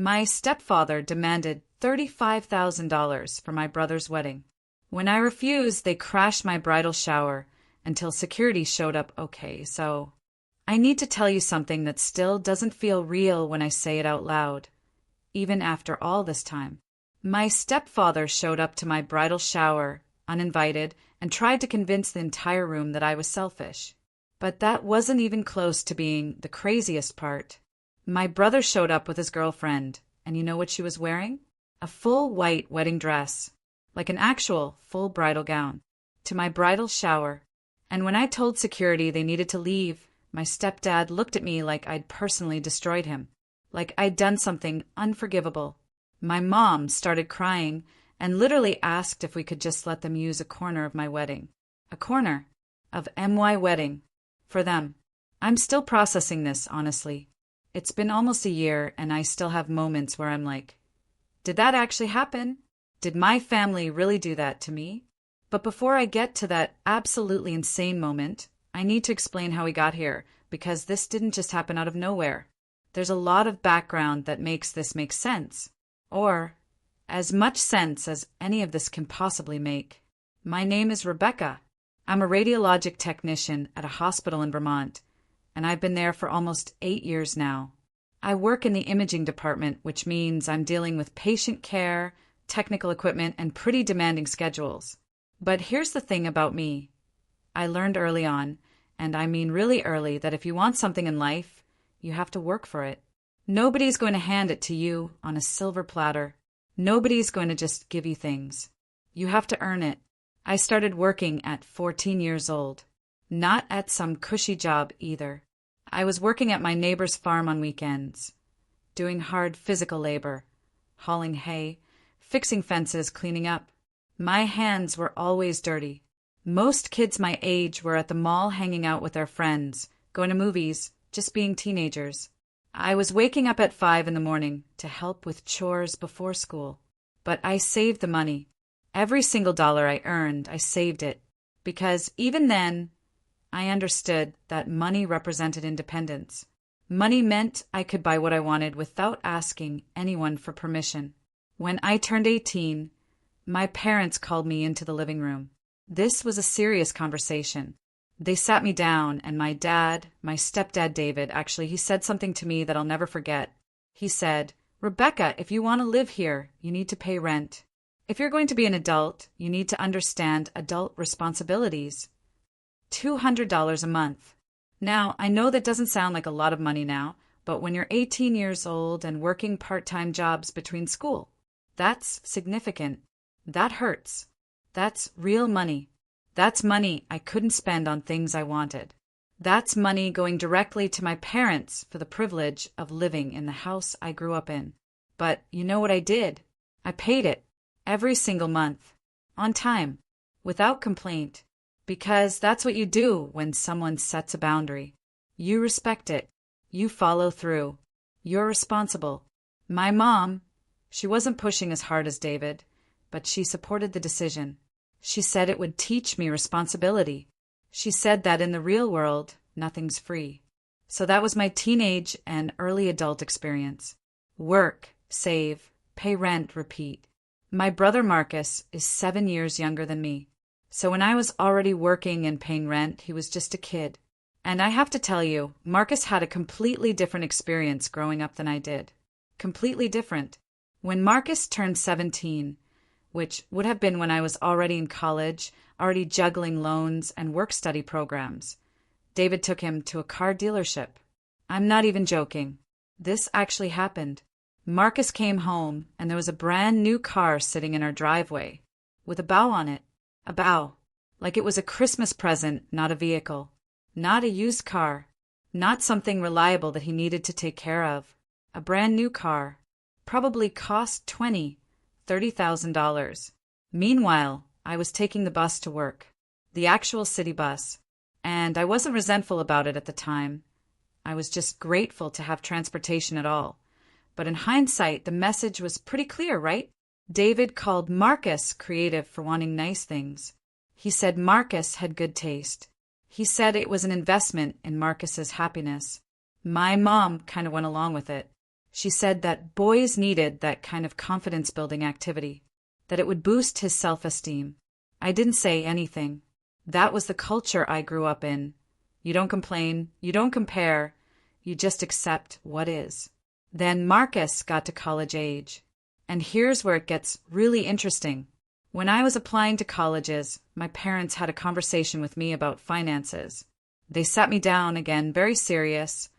My stepfather demanded $35,000 for my brother's wedding. When I refused, they crashed my bridal shower until security showed up. Okay, so I need to tell you something that still doesn't feel real when I say it out loud, even after all this time. My stepfather showed up to my bridal shower, uninvited, and tried to convince the entire room that I was selfish. But that wasn't even close to being the craziest part. My brother showed up with his girlfriend, and you know what she was wearing? A full white wedding dress, like an actual full bridal gown, to my bridal shower. And when I told security they needed to leave, my stepdad looked at me like I'd personally destroyed him, like I'd done something unforgivable. My mom started crying and literally asked if we could just let them use a corner of my wedding. A corner of my wedding. For them. I'm still processing this, honestly. It's been almost a year and I still have moments where I'm like, did that actually happen? Did my family really do that to me? But before I get to that absolutely insane moment, I need to explain how we got here, because this didn't just happen out of nowhere. There's a lot of background that makes this make sense. Or as much sense as any of this can possibly make. My name is Rebecca. I'm a radiologic technician at a hospital in Vermont, and I've been there for almost 8 years now. I work in the imaging department, which means I'm dealing with patient care, technical equipment, and pretty demanding schedules. But here's the thing about me. I learned early on, and I mean really early, that if you want something in life, you have to work for it. Nobody's going to hand it to you on a silver platter. Nobody's going to just give you things. You have to earn it. I started working at 14 years old. Not at some cushy job either. I was working at my neighbor's farm on weekends, doing hard physical labor, hauling hay, fixing fences, cleaning up. My hands were always dirty. Most kids my age were at the mall hanging out with their friends, going to movies, just being teenagers. I was waking up at 5 in the morning to help with chores before school. But I saved the money. Every single dollar I earned, I saved it. Because even then, I understood that money represented independence. Money meant I could buy what I wanted without asking anyone for permission. When I turned 18, my parents called me into the living room. This was a serious conversation. They sat me down, and my stepdad David, actually, he said something to me that I'll never forget. He said, "Rebecca, if you want to live here, you need to pay rent. If you're going to be an adult, you need to understand adult responsibilities. $200 a month." Now, I know that doesn't sound like a lot of money now, but when you're 18 years old and working part-time jobs between school, that's significant. That hurts. That's real money. That's money I couldn't spend on things I wanted. That's money going directly to my parents for the privilege of living in the house I grew up in. But you know what I did? I paid it. Every single month. On time. Without complaint. Because that's what you do when someone sets a boundary. You respect it. You follow through. You're responsible. My mom, she wasn't pushing as hard as David, but she supported the decision. She said it would teach me responsibility. She said that in the real world, nothing's free. So that was my teenage and early adult experience. Work, save, pay rent, repeat. My brother Marcus is 7 years younger than me. So when I was already working and paying rent, he was just a kid. And I have to tell you, Marcus had a completely different experience growing up than I did. Completely different. When Marcus turned 17, which would have been when I was already in college, already juggling loans and work-study programs, David took him to a car dealership. I'm not even joking. This actually happened. Marcus came home, and there was a brand new car sitting in our driveway, with a bow on it. A bow. Like it was a Christmas present, not a vehicle. Not a used car. Not something reliable that he needed to take care of. A brand new car. Probably cost $30,000. Meanwhile, I was taking the bus to work. The actual city bus. And I wasn't resentful about it at the time. I was just grateful to have transportation at all. But in hindsight, the message was pretty clear, right? David called Marcus creative for wanting nice things. He said Marcus had good taste. He said it was an investment in Marcus's happiness. My mom kind of went along with it. She said that boys needed that kind of confidence-building activity, that it would boost his self-esteem. I didn't say anything. That was the culture I grew up in. You don't complain, you don't compare, you just accept what is. Then Marcus got to college age. And here's where it gets really interesting. When I was applying to colleges, my parents had a conversation with me about finances. They sat me down again, very serious,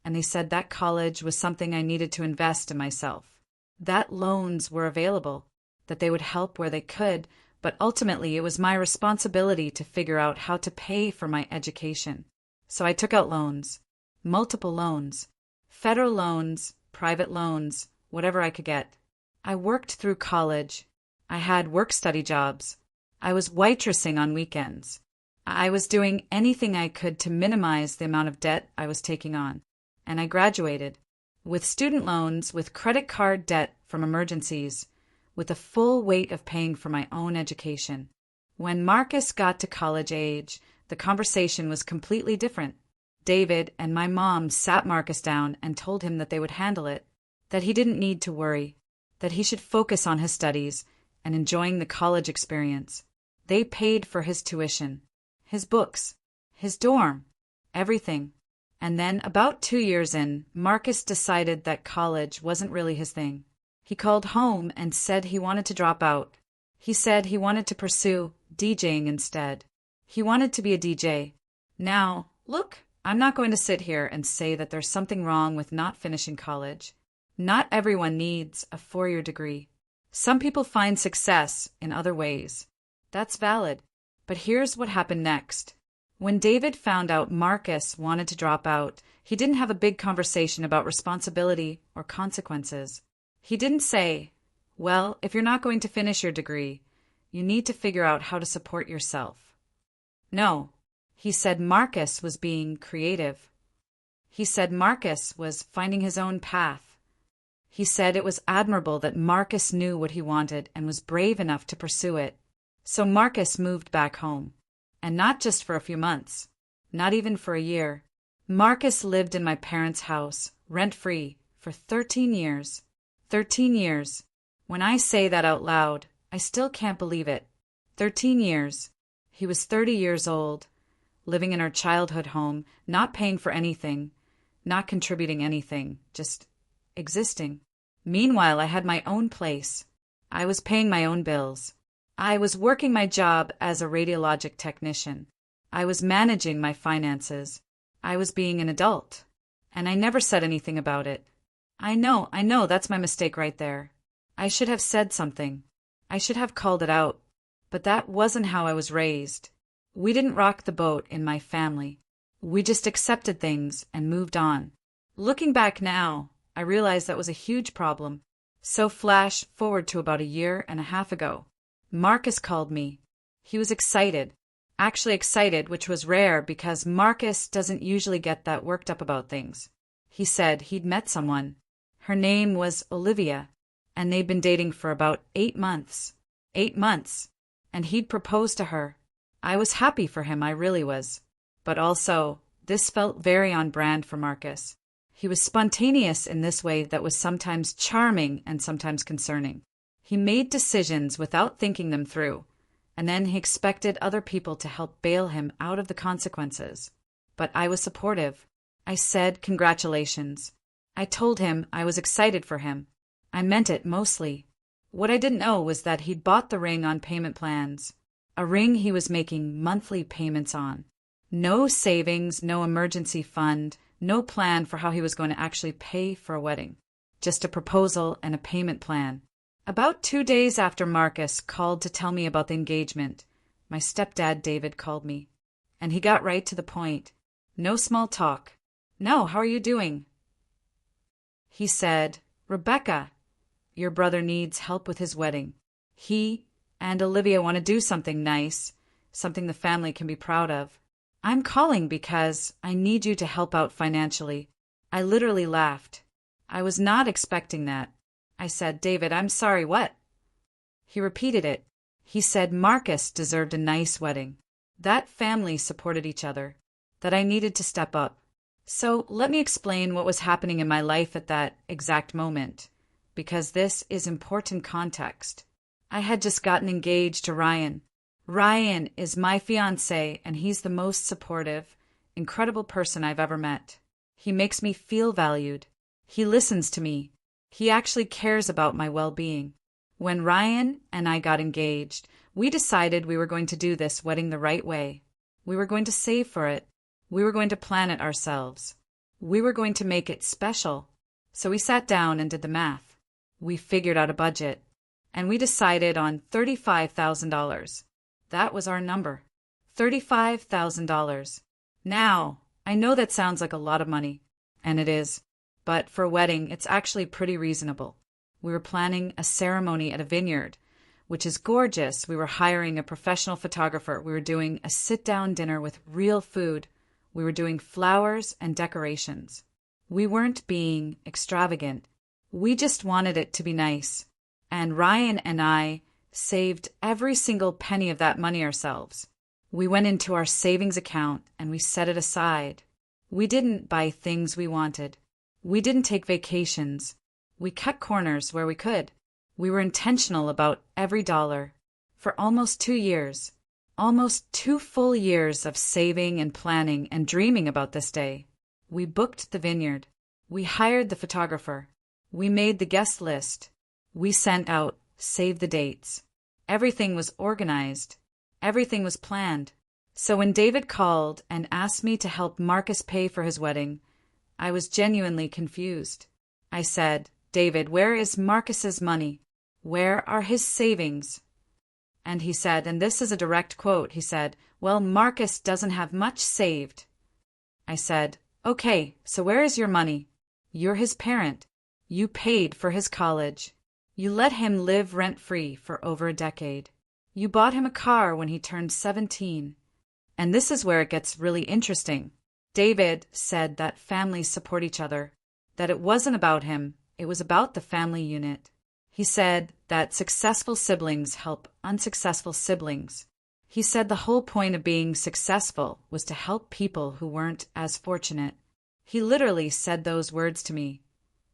and they said that college was something I needed to invest in myself. That loans were available, that they would help where they could, but ultimately it was my responsibility to figure out how to pay for my education. So I took out loans, multiple loans, federal loans, private loans, whatever I could get. I worked through college. I had work-study jobs. I was waitressing on weekends. I was doing anything I could to minimize the amount of debt I was taking on. And I graduated with student loans, with credit card debt from emergencies, with the full weight of paying for my own education. When Marcus got to college age, the conversation was completely different. David and my mom sat Marcus down and told him that they would handle it, that he didn't need to worry, that he should focus on his studies and enjoying the college experience. They paid for his tuition, his books, his dorm, everything. And then, about 2 years in, Marcus decided that college wasn't really his thing. He called home and said he wanted to drop out. He said he wanted to pursue DJing instead. He wanted to be a DJ. Now, look, I'm not going to sit here and say that there's something wrong with not finishing college. Not everyone needs a 4-year degree. Some people find success in other ways. That's valid. But here's what happened next. When David found out Marcus wanted to drop out, he didn't have a big conversation about responsibility or consequences. He didn't say, well, if you're not going to finish your degree, you need to figure out how to support yourself. No, he said Marcus was being creative. He said Marcus was finding his own path. He said it was admirable that Marcus knew what he wanted and was brave enough to pursue it. So Marcus moved back home. And not just for a few months, not even for a year. Marcus lived in my parents' house, rent-free, for 13 years. 13 years. When I say that out loud, I still can't believe it. 13 years. He was 30 years old, living in our childhood home, not paying for anything, not contributing anything, just existing. Meanwhile, I had my own place. I was paying my own bills. I was working my job as a radiologic technician. I was managing my finances. I was being an adult. And I never said anything about it. I know, that's my mistake right there. I should have said something. I should have called it out. But that wasn't how I was raised. We didn't rock the boat in my family. We just accepted things and moved on. Looking back now, I realize that was a huge problem. So flash forward to about 1.5 years ago. Marcus called me. He was excited. Actually excited, which was rare because Marcus doesn't usually get that worked up about things. He said he'd met someone. Her name was Olivia, and they'd been dating for about 8 months. 8 months. And he'd proposed to her. I was happy for him, I really was. But also, this felt very on brand for Marcus. He was spontaneous in this way that was sometimes charming and sometimes concerning. He made decisions without thinking them through, and then he expected other people to help bail him out of the consequences. But I was supportive. I said congratulations. I told him I was excited for him. I meant it mostly. What I didn't know was that he'd bought the ring on payment plans, a ring he was making monthly payments on. No savings, no emergency fund, no plan for how he was going to actually pay for a wedding. Just a proposal and a payment plan. About 2 days after Marcus called to tell me about the engagement, my stepdad David called me. And he got right to the point. No small talk. No, how are you doing? He said, Rebecca, your brother needs help with his wedding. He and Olivia want to do something nice, something the family can be proud of. I'm calling because I need you to help out financially. I literally laughed. I was not expecting that. I said, David, I'm sorry, what? He repeated it. He said Marcus deserved a nice wedding. That family supported each other. That I needed to step up. So let me explain what was happening in my life at that exact moment, because this is important context. I had just gotten engaged to Ryan. Ryan is my fiancé, and he's the most supportive, incredible person I've ever met. He makes me feel valued. He listens to me. He actually cares about my well-being. When Ryan and I got engaged, we decided we were going to do this wedding the right way. We were going to save for it. We were going to plan it ourselves. We were going to make it special. So we sat down and did the math. We figured out a budget. And we decided on $35,000. That was our number. $35,000. Now, I know that sounds like a lot of money, and it is. But for a wedding, it's actually pretty reasonable. We were planning a ceremony at a vineyard, which is gorgeous. We were hiring a professional photographer. We were doing a sit-down dinner with real food. We were doing flowers and decorations. We weren't being extravagant. We just wanted it to be nice. And Ryan and I saved every single penny of that money ourselves. We went into our savings account and we set it aside. We didn't buy things we wanted. We didn't take vacations. We cut corners where we could. We were intentional about every dollar. For almost 2 years, almost 2 full years of saving and planning and dreaming about this day. We booked the vineyard. We hired the photographer. We made the guest list. We sent out save the dates. Everything was organized. Everything was planned. So when David called and asked me to help Marcus pay for his wedding, I was genuinely confused. I said, "David, where is Marcus's money? Where are his savings?" And he said, and this is a direct quote, he said, "Well, Marcus doesn't have much saved." I said, "Okay, so where is your money? You're his parent. You paid for his college. You let him live rent-free for over a decade. You bought him a car when he turned 17. And this is where it gets really interesting. David said that families support each other, that it wasn't about him, it was about the family unit. He said that successful siblings help unsuccessful siblings. He said the whole point of being successful was to help people who weren't as fortunate. He literally said those words to me.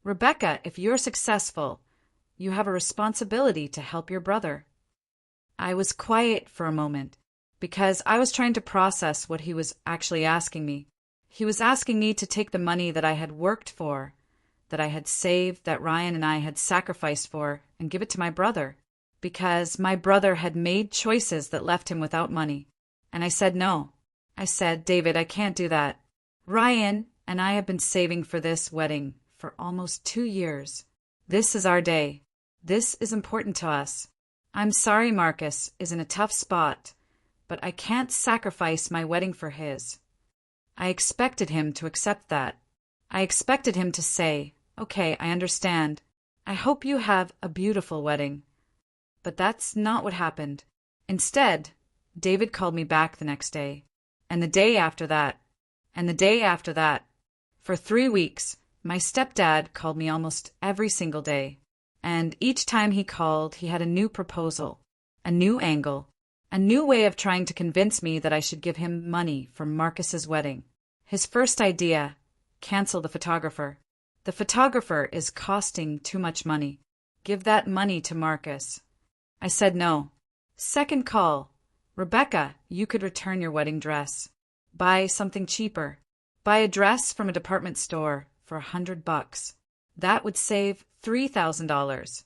"Rebecca, if you're successful, you have a responsibility to help your brother." I was quiet for a moment because I was trying to process what he was actually asking me. He was asking me to take the money that I had worked for, that I had saved, that Ryan and I had sacrificed for, and give it to my brother, because my brother had made choices that left him without money. And I said no. I said, "David, I can't do that. Ryan and I have been saving for this wedding for almost 2 years. This is our day. This is important to us. I'm sorry Marcus is in a tough spot, but I can't sacrifice my wedding for his." I expected him to accept that. I expected him to say, "Okay, I understand. I hope you have a beautiful wedding." But that's not what happened. Instead, David called me back the next day, and the day after that, and the day after that. For 3 weeks, my stepdad called me almost every single day. And each time he called, he had a new proposal, a new angle, a new way of trying to convince me that I should give him money for Marcus's wedding. His first idea, cancel the photographer. The photographer is costing too much money. Give that money to Marcus. I said no. Second call, Rebecca, you could return your wedding dress. Buy something cheaper. Buy a dress from a department store for $100. That would save $3,000.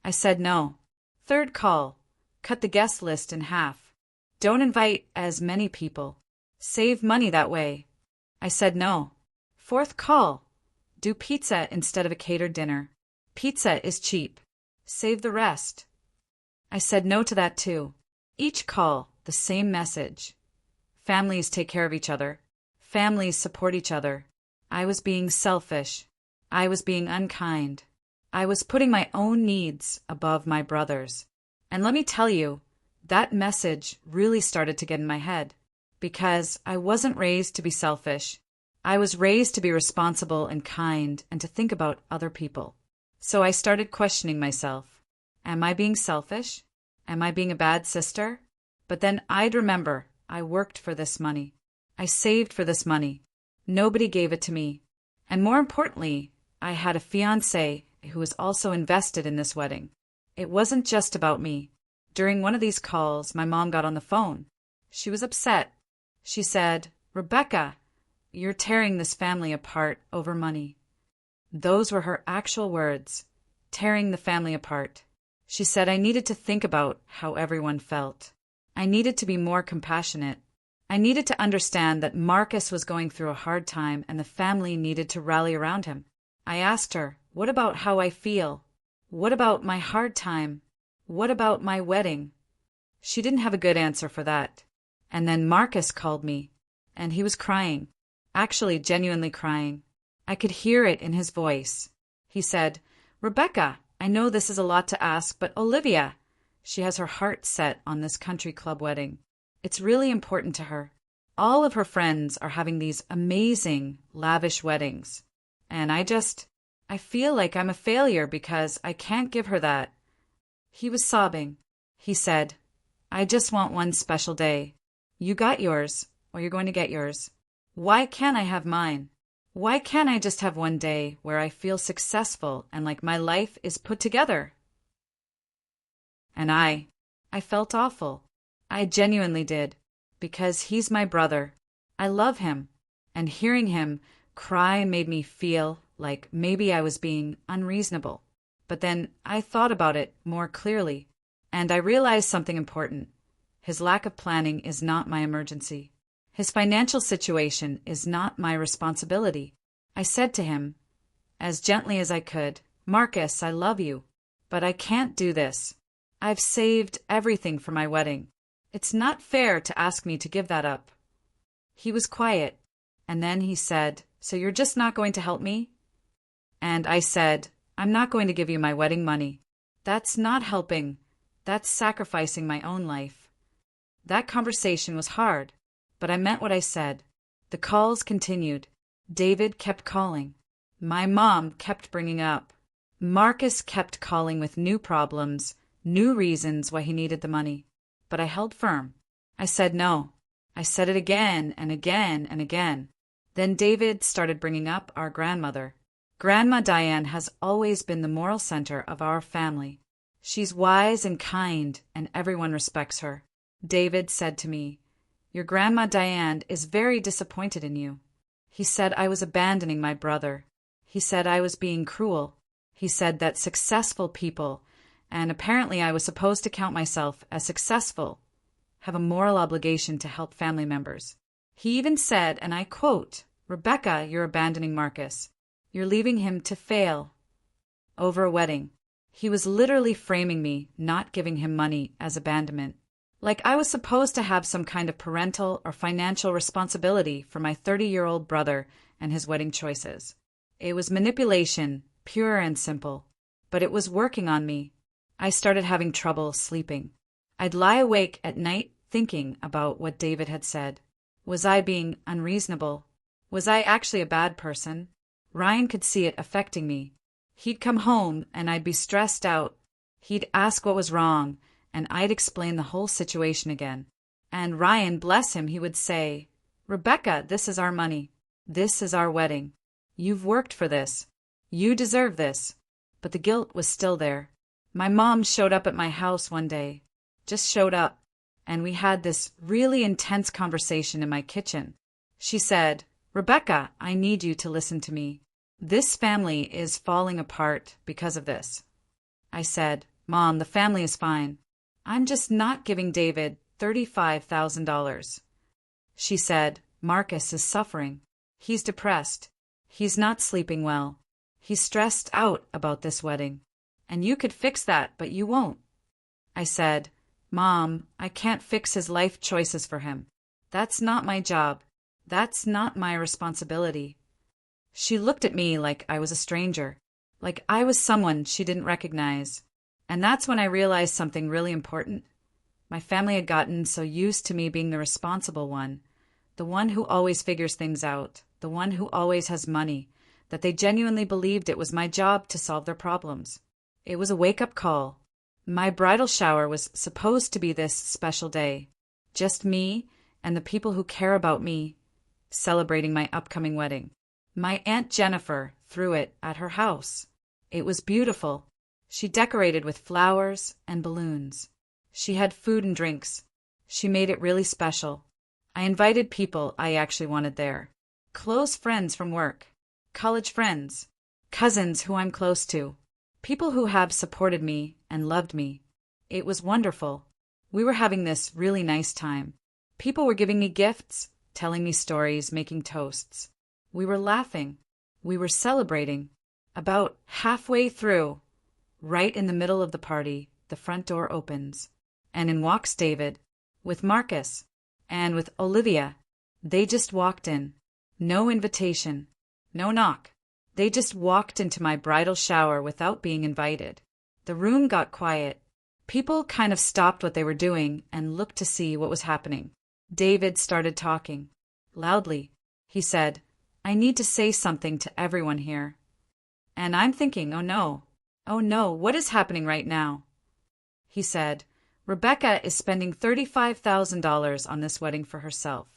I said no. Third call, cut the guest list in half. Don't invite as many people. Save money that way. I said no. Fourth call, do pizza instead of a catered dinner. Pizza is cheap. Save the rest. I said no to that too. Each call, the same message. Families take care of each other. Families support each other. I was being selfish. I was being unkind. I was putting my own needs above my brother's. And let me tell you, that message really started to get in my head, because I wasn't raised to be selfish. I was raised to be responsible and kind and to think about other people. So I started questioning myself. Am I being selfish? Am I being a bad sister? But then I'd remember I worked for this money. I saved for this money. Nobody gave it to me. And more importantly, I had a fiancé who was also invested in this wedding. It wasn't just about me. During one of these calls, my mom got on the phone. She was upset. She said, "Rebecca, you're tearing this family apart over money." Those were her actual words, tearing the family apart. She said I needed to think about how everyone felt. I needed to be more compassionate. I needed to understand that Marcus was going through a hard time and the family needed to rally around him. I asked her, "What about how I feel? What about my hard time? What about my wedding?" She didn't have a good answer for that. And then Marcus called me, and he was crying, actually genuinely crying. I could hear it in his voice. He said, "Rebecca, I know this is a lot to ask, but Olivia, she has her heart set on this country club wedding. It's really important to her. All of her friends are having these amazing, lavish weddings. And I feel like I'm a failure because I can't give her that." He was sobbing. He said, "I just want one special day. You got yours, or you're going to get yours. Why can't I have mine? Why can't I just have one day where I feel successful and like my life is put together?" And I felt awful. I genuinely did, because he's my brother. I love him, and hearing him cry made me feel like maybe I was being unreasonable. But then I thought about it more clearly, and I realized something important. His lack of planning is not my emergency. His financial situation is not my responsibility. I said to him, as gently as I could, "Marcus, I love you, but I can't do this. I've saved everything for my wedding. It's not fair to ask me to give that up." He was quiet, and then he said, "So you're just not going to help me?" And I said, "I'm not going to give you my wedding money. That's not helping. That's sacrificing my own life." That conversation was hard, but I meant what I said. The calls continued. David kept calling. My mom kept bringing up. Marcus kept calling with new problems, new reasons why he needed the money. But I held firm. I said no. I said it again and again and again. Then David started bringing up our grandmother. Grandma Diane has always been the moral center of our family. She's wise and kind, and everyone respects her. David said to me, "Your Grandma Diane is very disappointed in you." He said I was abandoning my brother. He said I was being cruel. He said that successful people, and apparently I was supposed to count myself as successful, have a moral obligation to help family members. He even said, and I quote, "Rebecca, you're abandoning Marcus. You're leaving him to fail over a wedding." He was literally framing me not giving him money as abandonment. Like I was supposed to have some kind of parental or financial responsibility for my 30-year-old brother and his wedding choices. It was manipulation, pure and simple. But it was working on me. I started having trouble sleeping. I'd lie awake at night thinking about what David had said. Was I being unreasonable? Was I actually a bad person? Ryan could see it affecting me. He'd come home and I'd be stressed out. He'd ask what was wrong, and I'd explain the whole situation again. And Ryan, bless him, he would say, "Rebecca, this is our money. This is our wedding. You've worked for this. You deserve this." But the guilt was still there. My mom showed up at my house one day, just showed up, and we had this really intense conversation in my kitchen. She said, "Rebecca, I need you to listen to me. This family is falling apart because of this." I said, "Mom, the family is fine. I'm just not giving David $35,000. She said, "Marcus is suffering. He's depressed. He's not sleeping well. He's stressed out about this wedding. And you could fix that, but you won't." I said, "Mom, I can't fix his life choices for him. That's not my job. That's not my responsibility." She looked at me like I was a stranger, like I was someone she didn't recognize. And that's when I realized something really important. My family had gotten so used to me being the responsible one, the one who always figures things out, the one who always has money, that they genuinely believed it was my job to solve their problems. It was a wake-up call. My bridal shower was supposed to be this special day. Just me and the people who care about me. celebrating my upcoming wedding. My Aunt Jennifer threw it at her house. It was beautiful. She decorated with flowers and balloons. She had food and drinks. She made it really special. I invited people I actually wanted there. Close friends from work, college friends, cousins who I'm close to, people who have supported me and loved me. It was wonderful. We were having this really nice time. People were giving me gifts, telling me stories, making toasts. We were laughing. We were celebrating. About halfway through, right in the middle of the party, the front door opens, and in walks David, with Marcus, and with Olivia. They just walked in. No invitation. No knock. They just walked into my bridal shower without being invited. The room got quiet. People kind of stopped what they were doing and looked to see what was happening. David started talking. Loudly, he said, "I need to say something to everyone here." And I'm thinking, oh no, what is happening right now? He said, "Rebecca is spending $35,000 on this wedding for herself.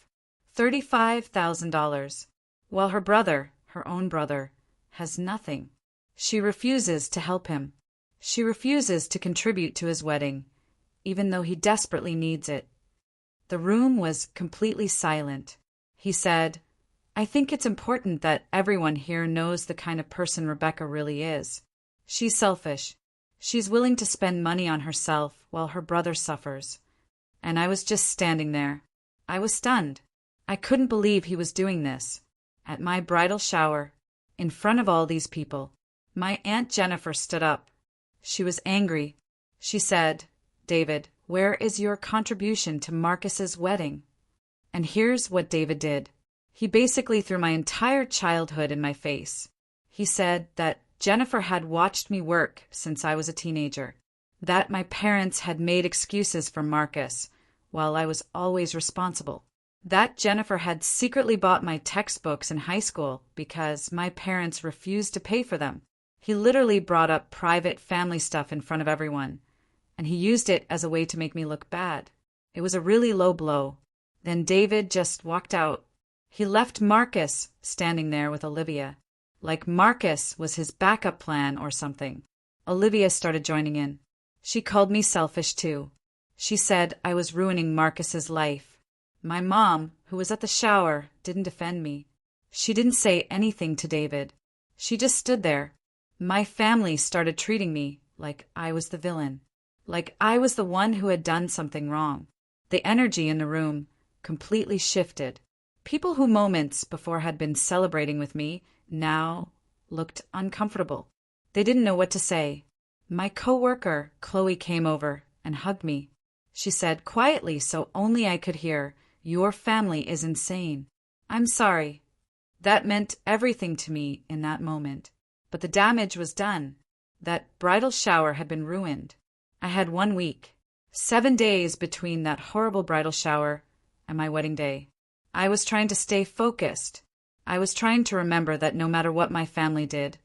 $35,000, while her brother, her own brother, has nothing. She refuses to help him. She refuses to contribute to his wedding, even though he desperately needs it." The room was completely silent. He said, "I think it's important that everyone here knows the kind of person Rebecca really is. She's selfish. She's willing to spend money on herself while her brother suffers." And I was just standing there. I was stunned. I couldn't believe he was doing this. At my bridal shower, in front of all these people. My Aunt Jennifer stood up. She was angry. She said, "David, where is your contribution to Marcus's wedding?" And here's what David did. He basically threw my entire childhood in my face. He said that Jennifer had watched me work since I was a teenager, that my parents had made excuses for Marcus, while I was always responsible, that Jennifer had secretly bought my textbooks in high school because my parents refused to pay for them. He literally brought up private family stuff in front of everyone, and he used it as a way to make me look bad. It was a really low blow. Then David just walked out. He left Marcus standing there with Olivia, like Marcus was his backup plan or something. Olivia started joining in. She called me selfish too. She said I was ruining Marcus's life. My mom, who was at the shower, didn't defend me. She didn't say anything to David. She just stood there. My family started treating me like I was the villain, like I was the one who had done something wrong. The energy in the room completely shifted. People who moments before had been celebrating with me now looked uncomfortable. They didn't know what to say. My coworker, Chloe, came over and hugged me. She said quietly so only I could hear, "Your family is insane. I'm sorry." That meant everything to me in that moment. But the damage was done. That bridal shower had been ruined. I had 1 week, 7 days between that horrible bridal shower and my wedding day. I was trying to stay focused. I was trying to remember that no matter what my family did,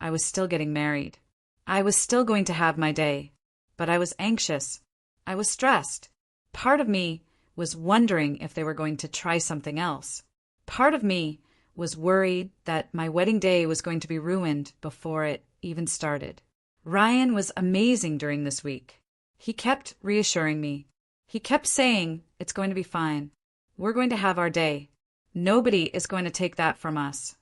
I was still getting married. I was still going to have my day. But I was anxious. I was stressed. Part of me was wondering if they were going to try something else. Part of me was worried that my wedding day was going to be ruined before it even started. Ryan was amazing during this week. He kept reassuring me. He kept saying, "It's going to be fine. We're going to have our day. Nobody is going to take that from us."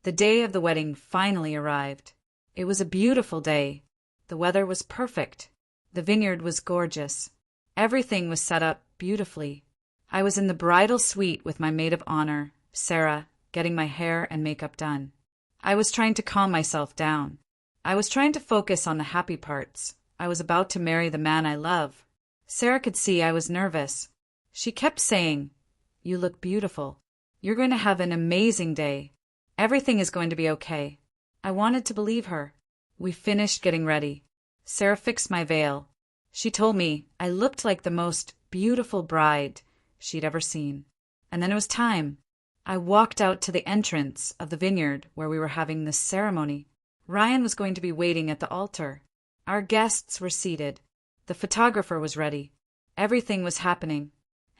The day of the wedding finally arrived. It was a beautiful day. The weather was perfect. The vineyard was gorgeous. Everything was set up beautifully. I was in the bridal suite with my maid of honor, Sarah, getting my hair and makeup done. I was trying to calm myself down. I was trying to focus on the happy parts. I was about to marry the man I love. Sarah could see I was nervous. She kept saying, "You look beautiful. You're going to have an amazing day. Everything is going to be okay." I wanted to believe her. We finished getting ready. Sarah fixed my veil. She told me I looked like the most beautiful bride she'd ever seen. And then it was time. I walked out to the entrance of the vineyard where we were having this ceremony. Ryan was going to be waiting at the altar. Our guests were seated. The photographer was ready. Everything was happening.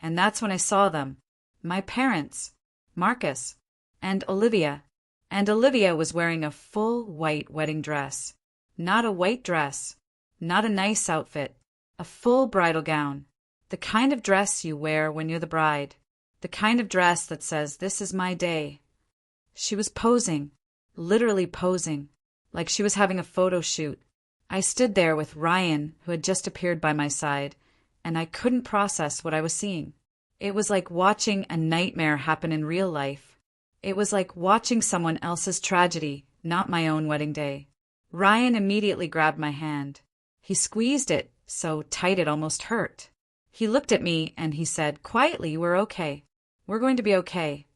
And that's when I saw them. My parents. Marcus, and Olivia. And Olivia was wearing a full white wedding dress. Not a white dress, not a nice outfit, a full bridal gown. The kind of dress you wear when you're the bride. The kind of dress that says, "This is my day." She was posing, literally posing, like she was having a photo shoot. I stood there with Ryan, who had just appeared by my side, and I couldn't process what I was seeing. It was like watching a nightmare happen in real life. It was like watching someone else's tragedy, not my own wedding day. Ryan immediately grabbed my hand. He squeezed it so tight it almost hurt. He looked at me and he said, "Quietly, we're okay. We're going to be okay."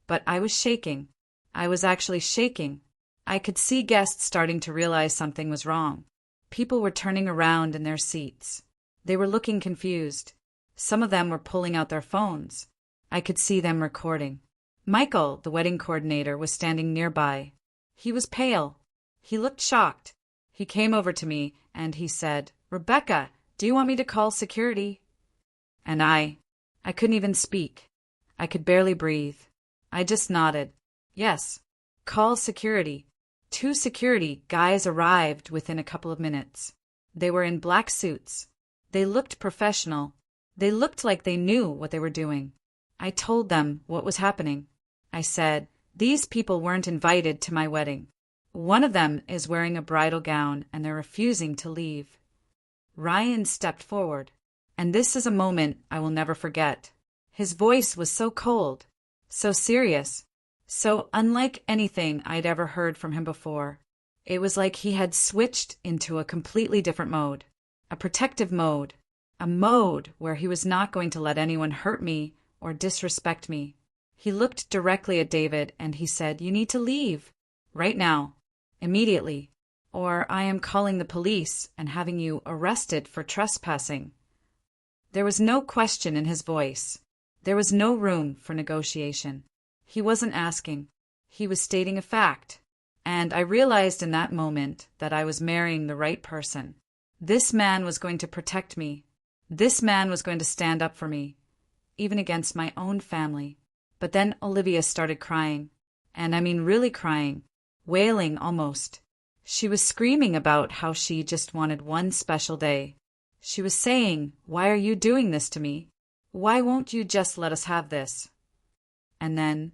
But I was shaking. I was actually shaking. I could see guests starting to realize something was wrong. People were turning around in their seats. They were looking confused. Some of them were pulling out their phones. I could see them recording. Michael, the wedding coordinator, was standing nearby. He was pale. He looked shocked. He came over to me and he said, "Rebecca, do you want me to call security?" And I couldn't even speak. I could barely breathe. I just nodded. Yes, call security. 2 security guys arrived within a couple of minutes. They were in black suits. They looked professional. They looked like they knew what they were doing. I told them what was happening. I said, "These people weren't invited to my wedding. One of them is wearing a bridal gown and they're refusing to leave." Ryan stepped forward, and this is a moment I will never forget. His voice was so cold, so serious, so unlike anything I'd ever heard from him before. It was like he had switched into a completely different mode, a protective mode, a mode where he was not going to let anyone hurt me or disrespect me. He looked directly at David and he said, "You need to leave, right now, immediately, or I am calling the police and having you arrested for trespassing." There was no question in his voice. There was no room for negotiation. He wasn't asking. He was stating a fact. And I realized in that moment that I was marrying the right person. This man was going to protect me. This man was going to stand up for me, even against my own family. But then Olivia started crying. And I mean really crying, wailing almost. She was screaming about how she just wanted one special day. She was saying, "Why are you doing this to me? Why won't you just let us have this?" And then,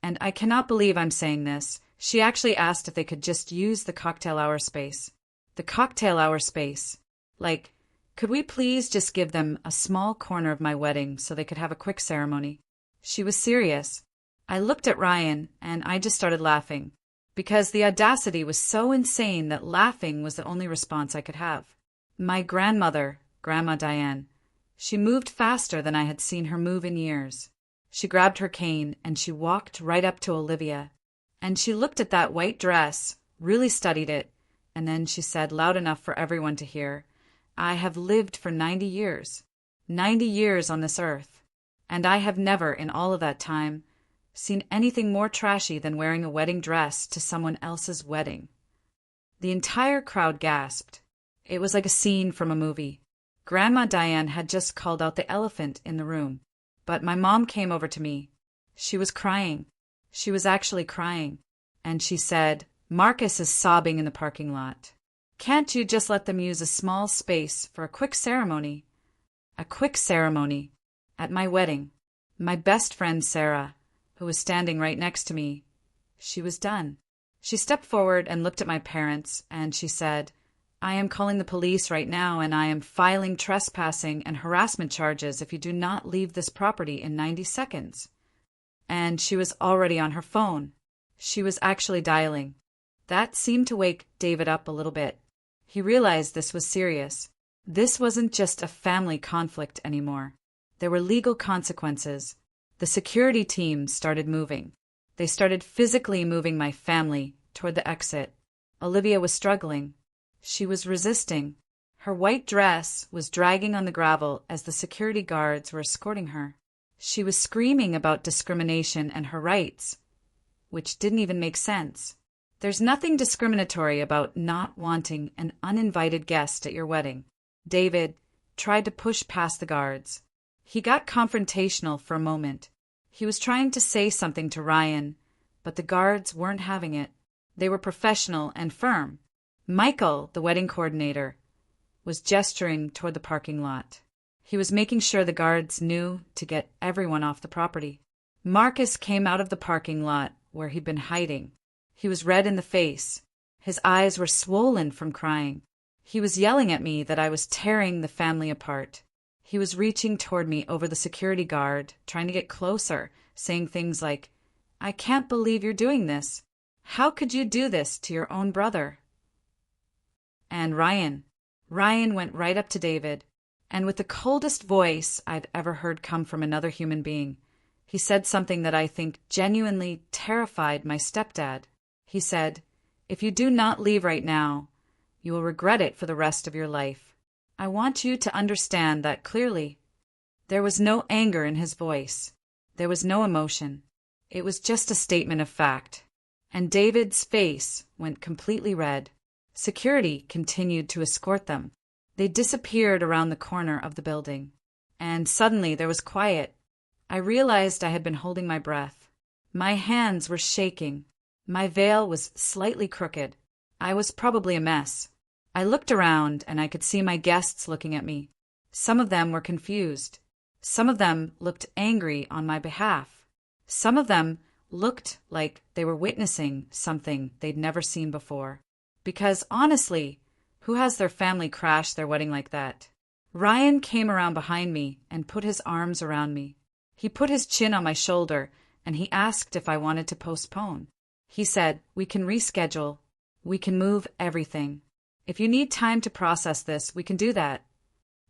and I cannot believe I'm saying this, she actually asked if they could just use the cocktail hour space. The cocktail hour space. Like, could we please just give them a small corner of my wedding so they could have a quick ceremony? She was serious. I looked at Ryan and I just started laughing, because the audacity was so insane that laughing was the only response I could have. My grandmother, Grandma Diane, she moved faster than I had seen her move in years. She grabbed her cane and she walked right up to Olivia. And she looked at that white dress, really studied it, and then she said loud enough for everyone to hear, "I have lived for 90 years. 90 years on this earth. And I have never, in all of that time, seen anything more trashy than wearing a wedding dress to someone else's wedding." The entire crowd gasped. It was like a scene from a movie. Grandma Diane had just called out the elephant in the room. But my mom came over to me. She was crying. She was actually crying. And she said, "Marcus is sobbing in the parking lot. Can't you just let them use a small space for a quick ceremony?" A quick ceremony. At my wedding. My best friend Sarah, who was standing right next to me, she was done. She stepped forward and looked at my parents, and she said, "I am calling the police right now, and I am filing trespassing and harassment charges if you do not leave this property in 90 seconds. And she was already on her phone. She was actually dialing. That seemed to wake David up a little bit. He realized this was serious. This wasn't just a family conflict anymore. There were legal consequences. The security team started moving. They started physically moving my family toward the exit. Olivia was struggling. She was resisting. Her white dress was dragging on the gravel as the security guards were escorting her. She was screaming about discrimination and her rights, which didn't even make sense. There's nothing discriminatory about not wanting an uninvited guest at your wedding. David tried to push past the guards. He got confrontational for a moment. He was trying to say something to Ryan, but the guards weren't having it. They were professional and firm. Michael, the wedding coordinator, was gesturing toward the parking lot. He was making sure the guards knew to get everyone off the property. Marcus came out of the parking lot where he'd been hiding. He was red in the face. His eyes were swollen from crying. He was yelling at me that I was tearing the family apart. He was reaching toward me over the security guard, trying to get closer, saying things like, "I can't believe you're doing this. How could you do this to your own brother?" And Ryan went right up to David, and with the coldest voice I've ever heard come from another human being, he said something that I think genuinely terrified my stepdad. He said, "If you do not leave right now, you will regret it for the rest of your life. I want you to understand that clearly." There was no anger in his voice. There was no emotion. It was just a statement of fact. And David's face went completely red. Security continued to escort them. They disappeared around the corner of the building. And suddenly there was quiet. I realized I had been holding my breath. My hands were shaking. My veil was slightly crooked. I was probably a mess. I looked around and I could see my guests looking at me. Some of them were confused. Some of them looked angry on my behalf. Some of them looked like they were witnessing something they'd never seen before. Because honestly, who has their family crash their wedding like that? Ryan came around behind me and put his arms around me. He put his chin on my shoulder and he asked if I wanted to postpone. He said, "We can reschedule. We can move everything. If you need time to process this, we can do that."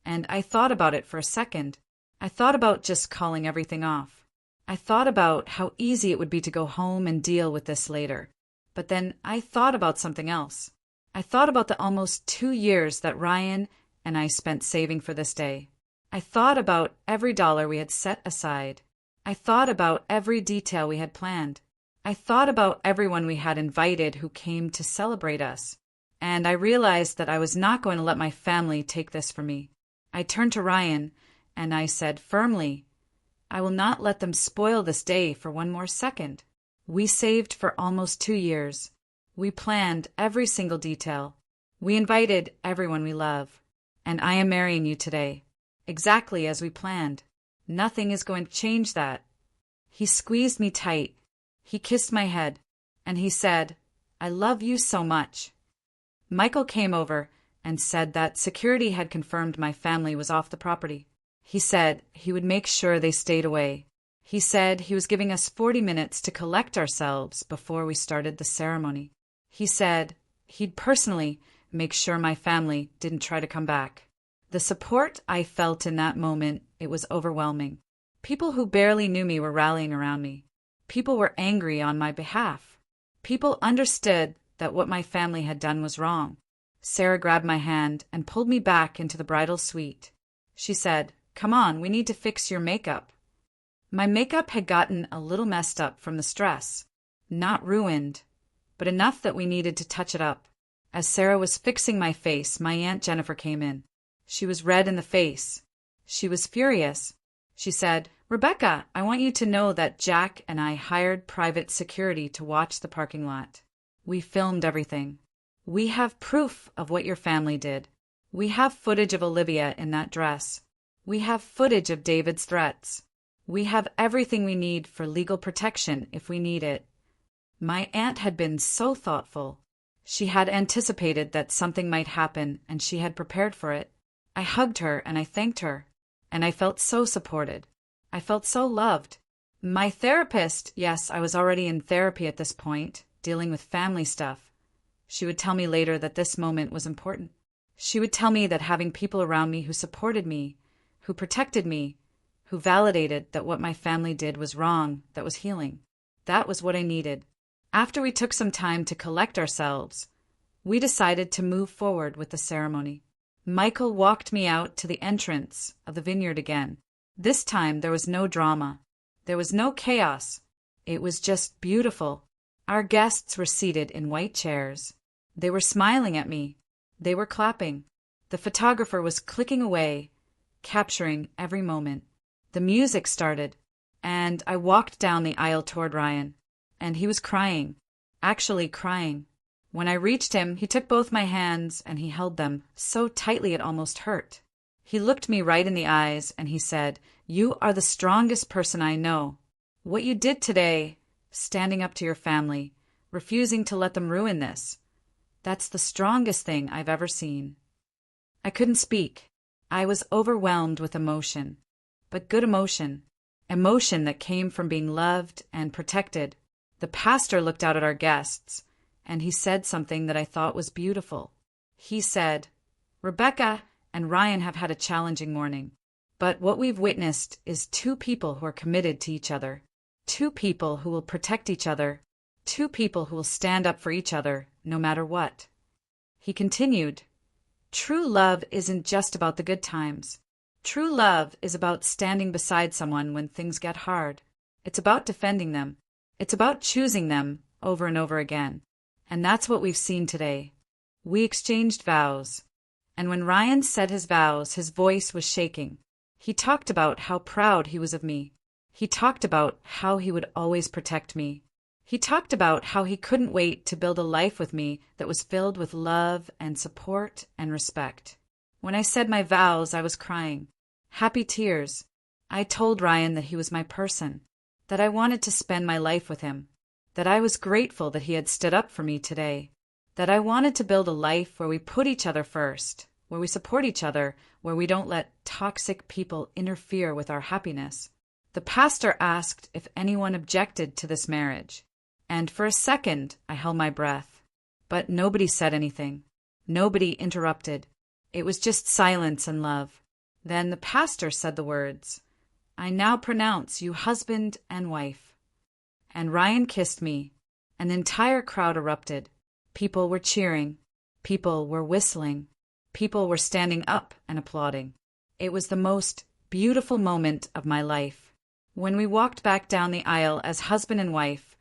And I thought about it for a second. I thought about just calling everything off. I thought about how easy it would be to go home and deal with this later. But then I thought about something else. I thought about the almost 2 years that Ryan and I spent saving for this day. I thought about every dollar we had set aside. I thought about every detail we had planned. I thought about everyone we had invited who came to celebrate us. And I realized that I was not going to let my family take this from me. I turned to Ryan and I said firmly, "I will not let them spoil this day for one more second." We saved for almost 2 years. We planned every single detail. We invited everyone we love. And I am marrying you today, exactly as we planned. Nothing is going to change that. He squeezed me tight. He kissed my head. And he said, "I love you so much." Michael came over and said that security had confirmed my family was off the property. He said he would make sure they stayed away. He said he was giving us 40 minutes to collect ourselves before we started the ceremony. He said he'd personally make sure my family didn't try to come back. The support I felt in that moment, it was overwhelming. People who barely knew me were rallying around me. People were angry on my behalf. People understood that what my family had done was wrong. Sarah grabbed my hand and pulled me back into the bridal suite. She said, "Come on, we need to fix your makeup." My makeup had gotten a little messed up from the stress. Not ruined, but enough that we needed to touch it up. As Sarah was fixing my face, my Aunt Jennifer came in. She was red in the face. She was furious. She said, "Rebecca, I want you to know that Jack and I hired private security to watch the parking lot. We filmed everything. We have proof of what your family did. We have footage of Olivia in that dress. We have footage of David's threats. We have everything we need for legal protection if we need it." My aunt had been so thoughtful. She had anticipated that something might happen and she had prepared for it. I hugged her and I thanked her. And I felt so supported. I felt so loved. My therapist, yes, I was already in therapy at this point, dealing with family stuff. She would tell me later that this moment was important. She would tell me that having people around me who supported me, who protected me, who validated that what my family did was wrong, that was healing. That was what I needed. After we took some time to collect ourselves, we decided to move forward with the ceremony. Michael walked me out to the entrance of the vineyard again. This time there was no drama. There was no chaos. It was just beautiful. Our guests were seated in white chairs. They were smiling at me. They were clapping. The photographer was clicking away, capturing every moment. The music started. and I walked down the aisle toward Ryan, and he was crying, actually crying. When I reached him, he took both my hands and he held them so tightly it almost hurt. He looked me right in the eyes and he said, "You are the strongest person I know. What you did today, standing up to your family, refusing to let them ruin this, that's the strongest thing I've ever seen." I couldn't speak. I was overwhelmed with emotion, but good emotion, emotion that came from being loved and protected. The pastor looked out at our guests, and he said something that I thought was beautiful. He said, "Rebecca and Ryan have had a challenging morning, but what we've witnessed is two people who are committed to each other, two people who will protect each other, two people who will stand up for each other no matter what." He continued, "True love isn't just about the good times. True love is about standing beside someone when things get hard. It's about defending them. It's about choosing them over and over again. And that's what we've seen today." We exchanged vows, and when Ryan said his vows, his voice was shaking. He talked about how proud he was of me. He talked about how he would always protect me. He talked about how he couldn't wait to build a life with me that was filled with love and support and respect. When I said my vows, I was crying. Happy tears. I told Ryan that he was my person, that I wanted to spend my life with him, that I was grateful that he had stood up for me today, that I wanted to build a life where we put each other first, where we support each other, where we don't let toxic people interfere with our happiness. The pastor asked if anyone objected to this marriage, and for a second I held my breath. But nobody said anything. Nobody interrupted. It was just silence and love. Then the pastor said the words, "I now pronounce you husband and wife." And Ryan kissed me. An entire crowd erupted. People were cheering. People were whistling. People were standing up and applauding. It was the most beautiful moment of my life. When we walked back down the aisle as husband and wife,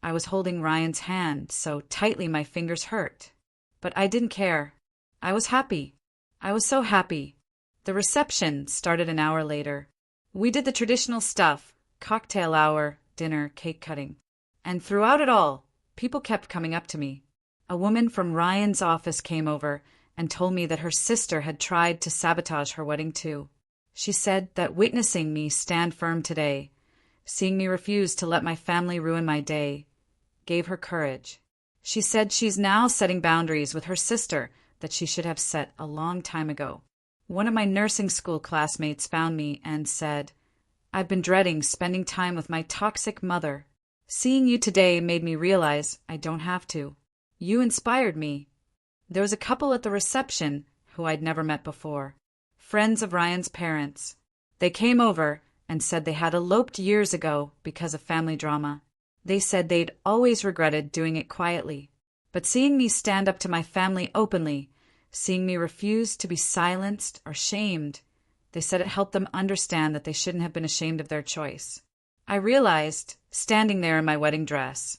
I was holding Ryan's hand so tightly my fingers hurt. But I didn't care. I was happy. I was so happy. The reception started an hour later. We did the traditional stuff, cocktail hour, dinner, cake cutting. And throughout it all, people kept coming up to me. A woman from Ryan's office came over and told me that her sister had tried to sabotage her wedding too. She said that witnessing me stand firm today, seeing me refuse to let my family ruin my day, gave her courage. She said she's now setting boundaries with her sister that she should have set a long time ago. One of my nursing school classmates found me and said, "I've been dreading spending time with my toxic mother. Seeing you today made me realize I don't have to. You inspired me." There was a couple at the reception who I'd never met before, friends of Ryan's parents. They came over and said they had eloped years ago because of family drama. They said they'd always regretted doing it quietly. But seeing me stand up to my family openly, seeing me refuse to be silenced or shamed, they said it helped them understand that they shouldn't have been ashamed of their choice. I realized, standing there in my wedding dress,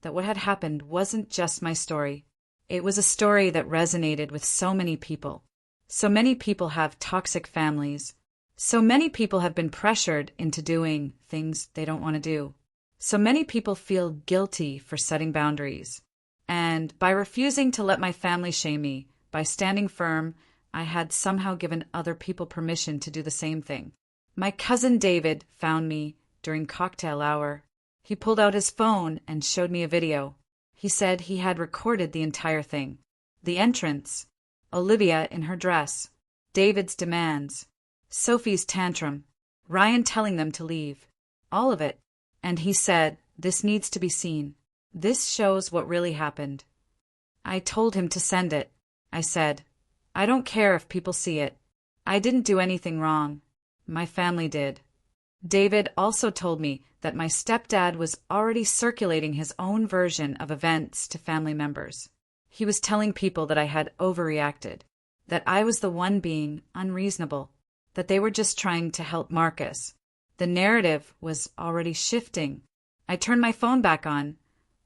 that what had happened wasn't just my story. It was a story that resonated with so many people. So many people have toxic families. So many people have been pressured into doing things they don't want to do. So many people feel guilty for setting boundaries. And by refusing to let my family shame me, by standing firm, I had somehow given other people permission to do the same thing. My cousin David found me during cocktail hour. He pulled out his phone and showed me a video. He said he had recorded the entire thing. The entrance, Olivia in her dress, David's demands, Sophie's tantrum, Ryan telling them to leave. All of it. And he said, "This needs to be seen. This shows what really happened." I told him to send it. I said, "I don't care if people see it. I didn't do anything wrong. My family did." David also told me that my stepdad was already circulating his own version of events to family members. He was telling people that I had overreacted, that I was the one being unreasonable, that they were just trying to help Marcus. The narrative was already shifting. I turned my phone back on.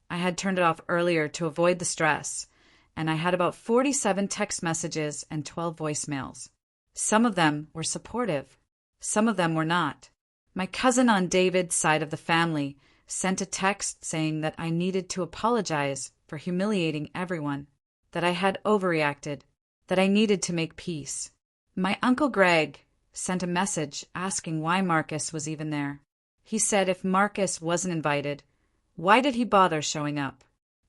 I had turned it off earlier to avoid the stress, and I had about 47 text messages and 12 voicemails. Some of them were supportive. Some of them were not. My cousin on David's side of the family sent a text saying that I needed to apologize for humiliating everyone, that I had overreacted, that I needed to make peace. My Uncle Greg sent a message asking why Marcus was even there. He said if Marcus wasn't invited, why did he bother showing up?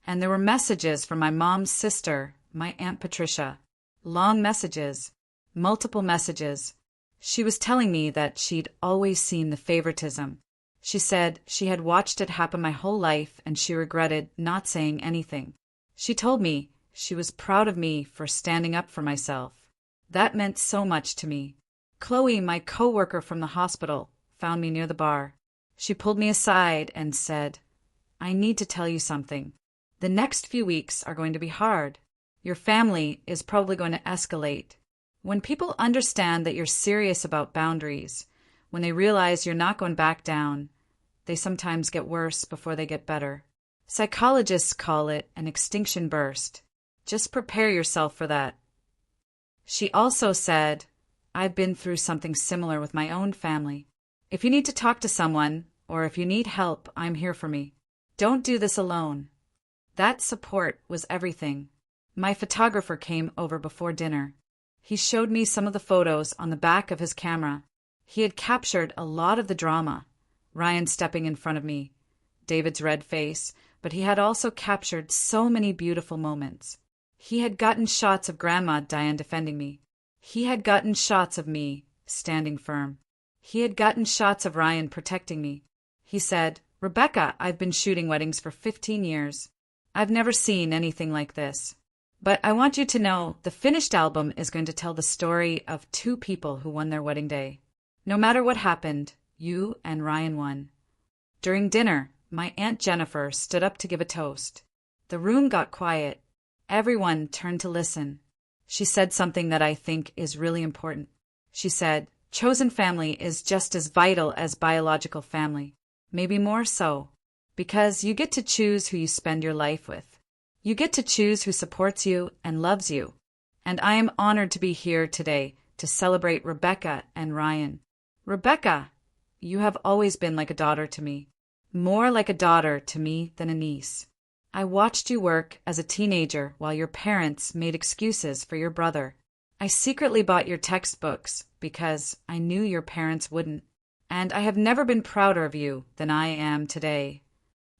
And there were messages from my mom's sister, my Aunt Patricia. Long messages, multiple messages. She was telling me that she'd always seen the favoritism. She said she had watched it happen my whole life and she regretted not saying anything. She told me she was proud of me for standing up for myself. That meant so much to me. Chloe, my co-worker from the hospital, found me near the bar. She pulled me aside and said, "I need to tell you something. The next few weeks are going to be hard. Your family is probably going to escalate. When people understand that you're serious about boundaries, when they realize you're not going back down, they sometimes get worse before they get better. Psychologists call it an extinction burst. Just prepare yourself for that." She also said, "I've been through something similar with my own family. If you need to talk to someone, or if you need help, I'm here for me. Don't do this alone." That support was everything. My photographer came over before dinner. He showed me some of the photos on the back of his camera. He had captured a lot of the drama. Ryan stepping in front of me, David's red face, but he had also captured so many beautiful moments. He had gotten shots of Grandma Diane defending me. He had gotten shots of me standing firm. He had gotten shots of Ryan protecting me. He said, "Rebecca, I've been shooting weddings for 15 years. I've never seen anything like this. But I want you to know the finished album is going to tell the story of two people who won their wedding day. No matter what happened, you and Ryan won." During dinner, my Aunt Jennifer stood up to give a toast. The room got quiet. Everyone turned to listen. She said something that I think is really important. She said, "Chosen family is just as vital as biological family, maybe more so, because you get to choose who you spend your life with. You get to choose who supports you and loves you. And I am honored to be here today to celebrate Rebecca and Ryan. Rebecca, you have always been like a daughter to me, more like a daughter to me than a niece. I watched you work as a teenager while your parents made excuses for your brother. I secretly bought your textbooks because I knew your parents wouldn't. And I have never been prouder of you than I am today."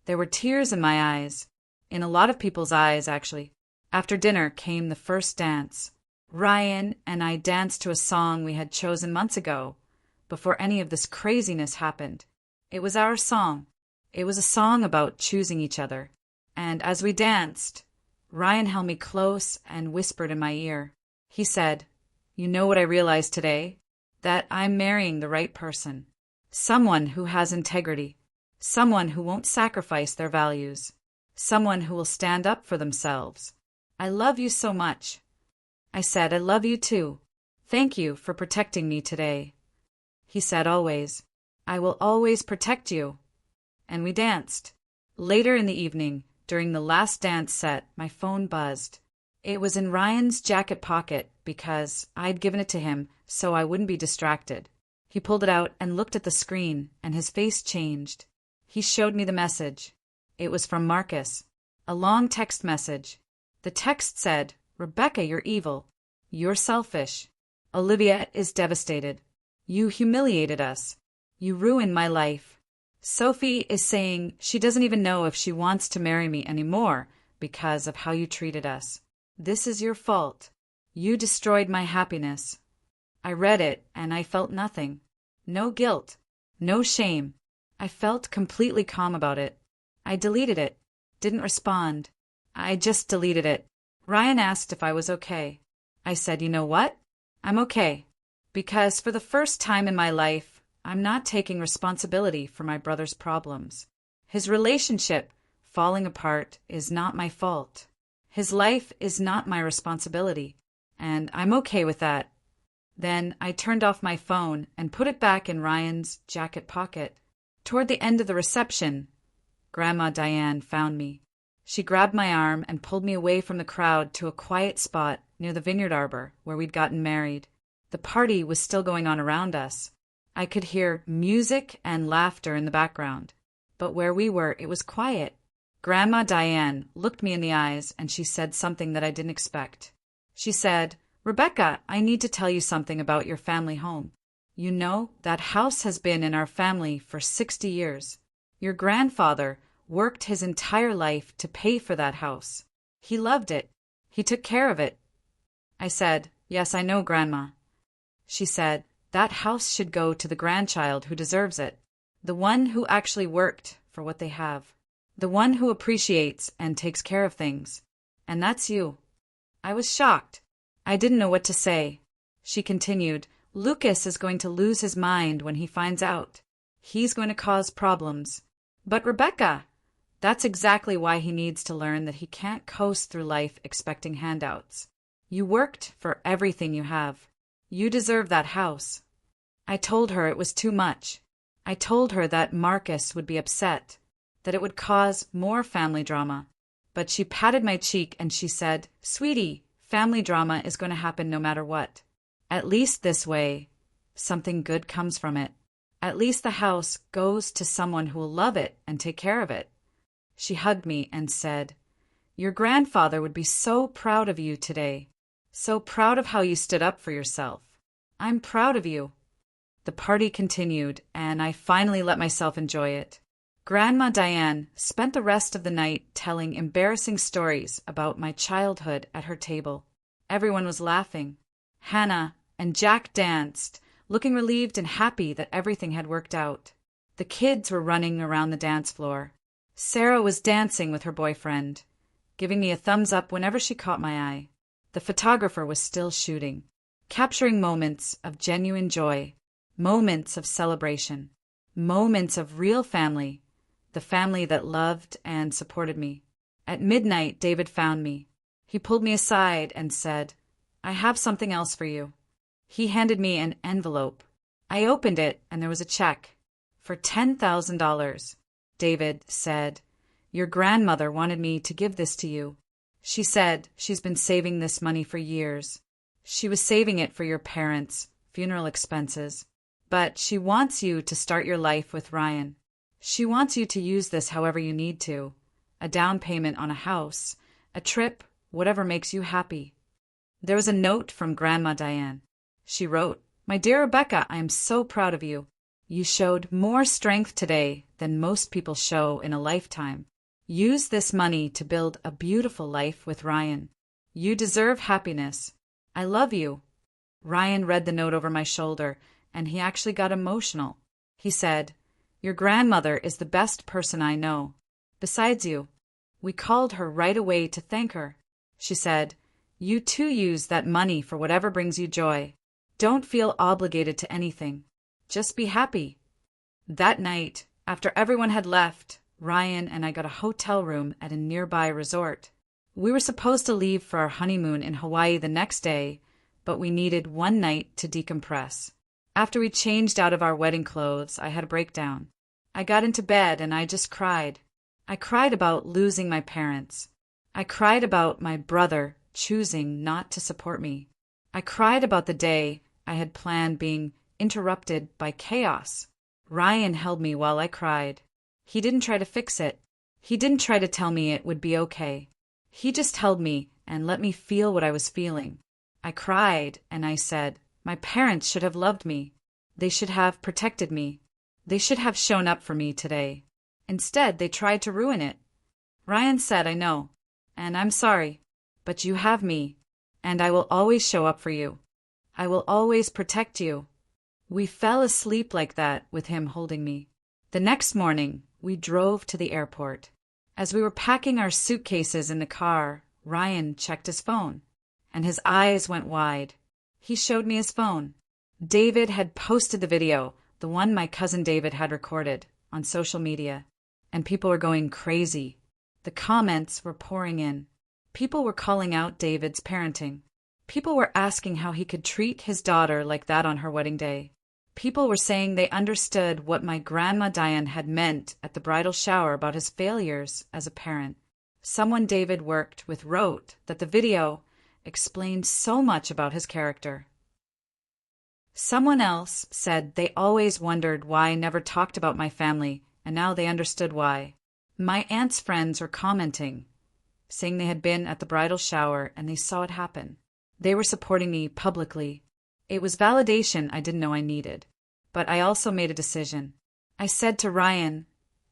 There were tears in my eyes. In a lot of people's eyes, actually. After dinner came the first dance. Ryan and I danced to a song we had chosen months ago, before any of this craziness happened. It was our song. It was a song about choosing each other. And as we danced, Ryan held me close and whispered in my ear. He said, "You know what I realized today? That I'm marrying the right person. Someone who has integrity. Someone who won't sacrifice their values. Someone who will stand up for themselves. I love you so much." I said, "I love you too. Thank you for protecting me today." He said, "Always. I will always protect you." And we danced. Later in the evening, during the last dance set, my phone buzzed. It was in Ryan's jacket pocket because I'd given it to him so I wouldn't be distracted. He pulled it out and looked at the screen, and his face changed. He showed me the message. It was from Marcus. A long text message. The text said, "Rebecca, you're evil. You're selfish. Olivia is devastated. You humiliated us. You ruined my life. Sophie is saying she doesn't even know if she wants to marry me anymore because of how you treated us. This is your fault. You destroyed my happiness." I read it and I felt nothing. No guilt. No shame. I felt completely calm about it. I deleted it. Didn't respond. I just deleted it. Ryan asked if I was okay. I said, "You know what? I'm okay. Because for the first time in my life, I'm not taking responsibility for my brother's problems. His relationship falling apart is not my fault. His life is not my responsibility, and I'm okay with that." Then I turned off my phone and put it back in Ryan's jacket pocket. Toward the end of the reception, Grandma Diane found me. She grabbed my arm and pulled me away from the crowd to a quiet spot near the vineyard arbor where we'd gotten married. The party was still going on around us. I could hear music and laughter in the background. But where we were, it was quiet. Grandma Diane looked me in the eyes and she said something that I didn't expect. She said, "Rebecca, I need to tell you something about your family home. You know, that house has been in our family for 60 years. Your grandfather worked his entire life to pay for that house. He loved it. He took care of it." I said, "Yes, I know, Grandma." She said, "That house should go to the grandchild who deserves it, the one who actually worked for what they have, the one who appreciates and takes care of things. And that's you." I was shocked. I didn't know what to say. She continued, "Lucas is going to lose his mind when he finds out. He's going to cause problems. But Rebecca, that's exactly why he needs to learn that he can't coast through life expecting handouts. You worked for everything you have. You deserve that house." I told her it was too much. I told her that Marcus would be upset, that it would cause more family drama. But she patted my cheek and she said, "Sweetie, family drama is going to happen no matter what. At least this way, something good comes from it. At least the house goes to someone who will love it and take care of it." She hugged me and said, "Your grandfather would be so proud of you today. So proud of how you stood up for yourself. I'm proud of you." The party continued, and I finally let myself enjoy it. Grandma Diane spent the rest of the night telling embarrassing stories about my childhood at her table. Everyone was laughing. Hannah and Jack danced, looking relieved and happy that everything had worked out. The kids were running around the dance floor. Sarah was dancing with her boyfriend, giving me a thumbs up whenever she caught my eye. The photographer was still shooting, capturing moments of genuine joy, moments of celebration, moments of real family, the family that loved and supported me. At midnight, David found me. He pulled me aside and said, "I have something else for you." He handed me an envelope. I opened it and there was a check for $10,000. David said, "Your grandmother wanted me to give this to you. She said she's been saving this money for years. She was saving it for your parents' funeral expenses. But she wants you to start your life with Ryan. She wants you to use this however you need to. A down payment on a house, a trip, whatever makes you happy." There was a note from Grandma Diane. She wrote, "My dear Rebecca, I am so proud of you. You showed more strength today than most people show in a lifetime. Use this money to build a beautiful life with Ryan. You deserve happiness. I love you." Ryan read the note over my shoulder, and he actually got emotional. He said, "Your grandmother is the best person I know. Besides you." We called her right away to thank her. She said, "You too use that money for whatever brings you joy. Don't feel obligated to anything. Just be happy." That night, after everyone had left, Ryan and I got a hotel room at a nearby resort. We were supposed to leave for our honeymoon in Hawaii the next day, but we needed one night to decompress. After we changed out of our wedding clothes, I had a breakdown. I got into bed and I just cried. I cried about losing my parents. I cried about my brother choosing not to support me. I cried about the day I had planned being interrupted by chaos. Ryan held me while I cried. He didn't try to fix it. He didn't try to tell me it would be okay. He just held me and let me feel what I was feeling. I cried and I said, "My parents should have loved me. They should have protected me. They should have shown up for me today. Instead, they tried to ruin it." Ryan said, "I know, and I'm sorry, but you have me, and I will always show up for you. I will always protect you." We fell asleep like that with him holding me. The next morning, we drove to the airport. As we were packing our suitcases in the car, Ryan checked his phone, and his eyes went wide. He showed me his phone. David had posted the video, the one my cousin David had recorded, on social media, and people were going crazy. The comments were pouring in. People were calling out David's parenting. People were asking how he could treat his daughter like that on her wedding day. People were saying they understood what my Grandma Diane had meant at the bridal shower about his failures as a parent. Someone David worked with wrote that the video explained so much about his character. Someone else said they always wondered why I never talked about my family, and now they understood why. My aunt's friends were commenting, saying they had been at the bridal shower and they saw it happen. They were supporting me publicly. It was validation I didn't know I needed. But I also made a decision. I said to Ryan,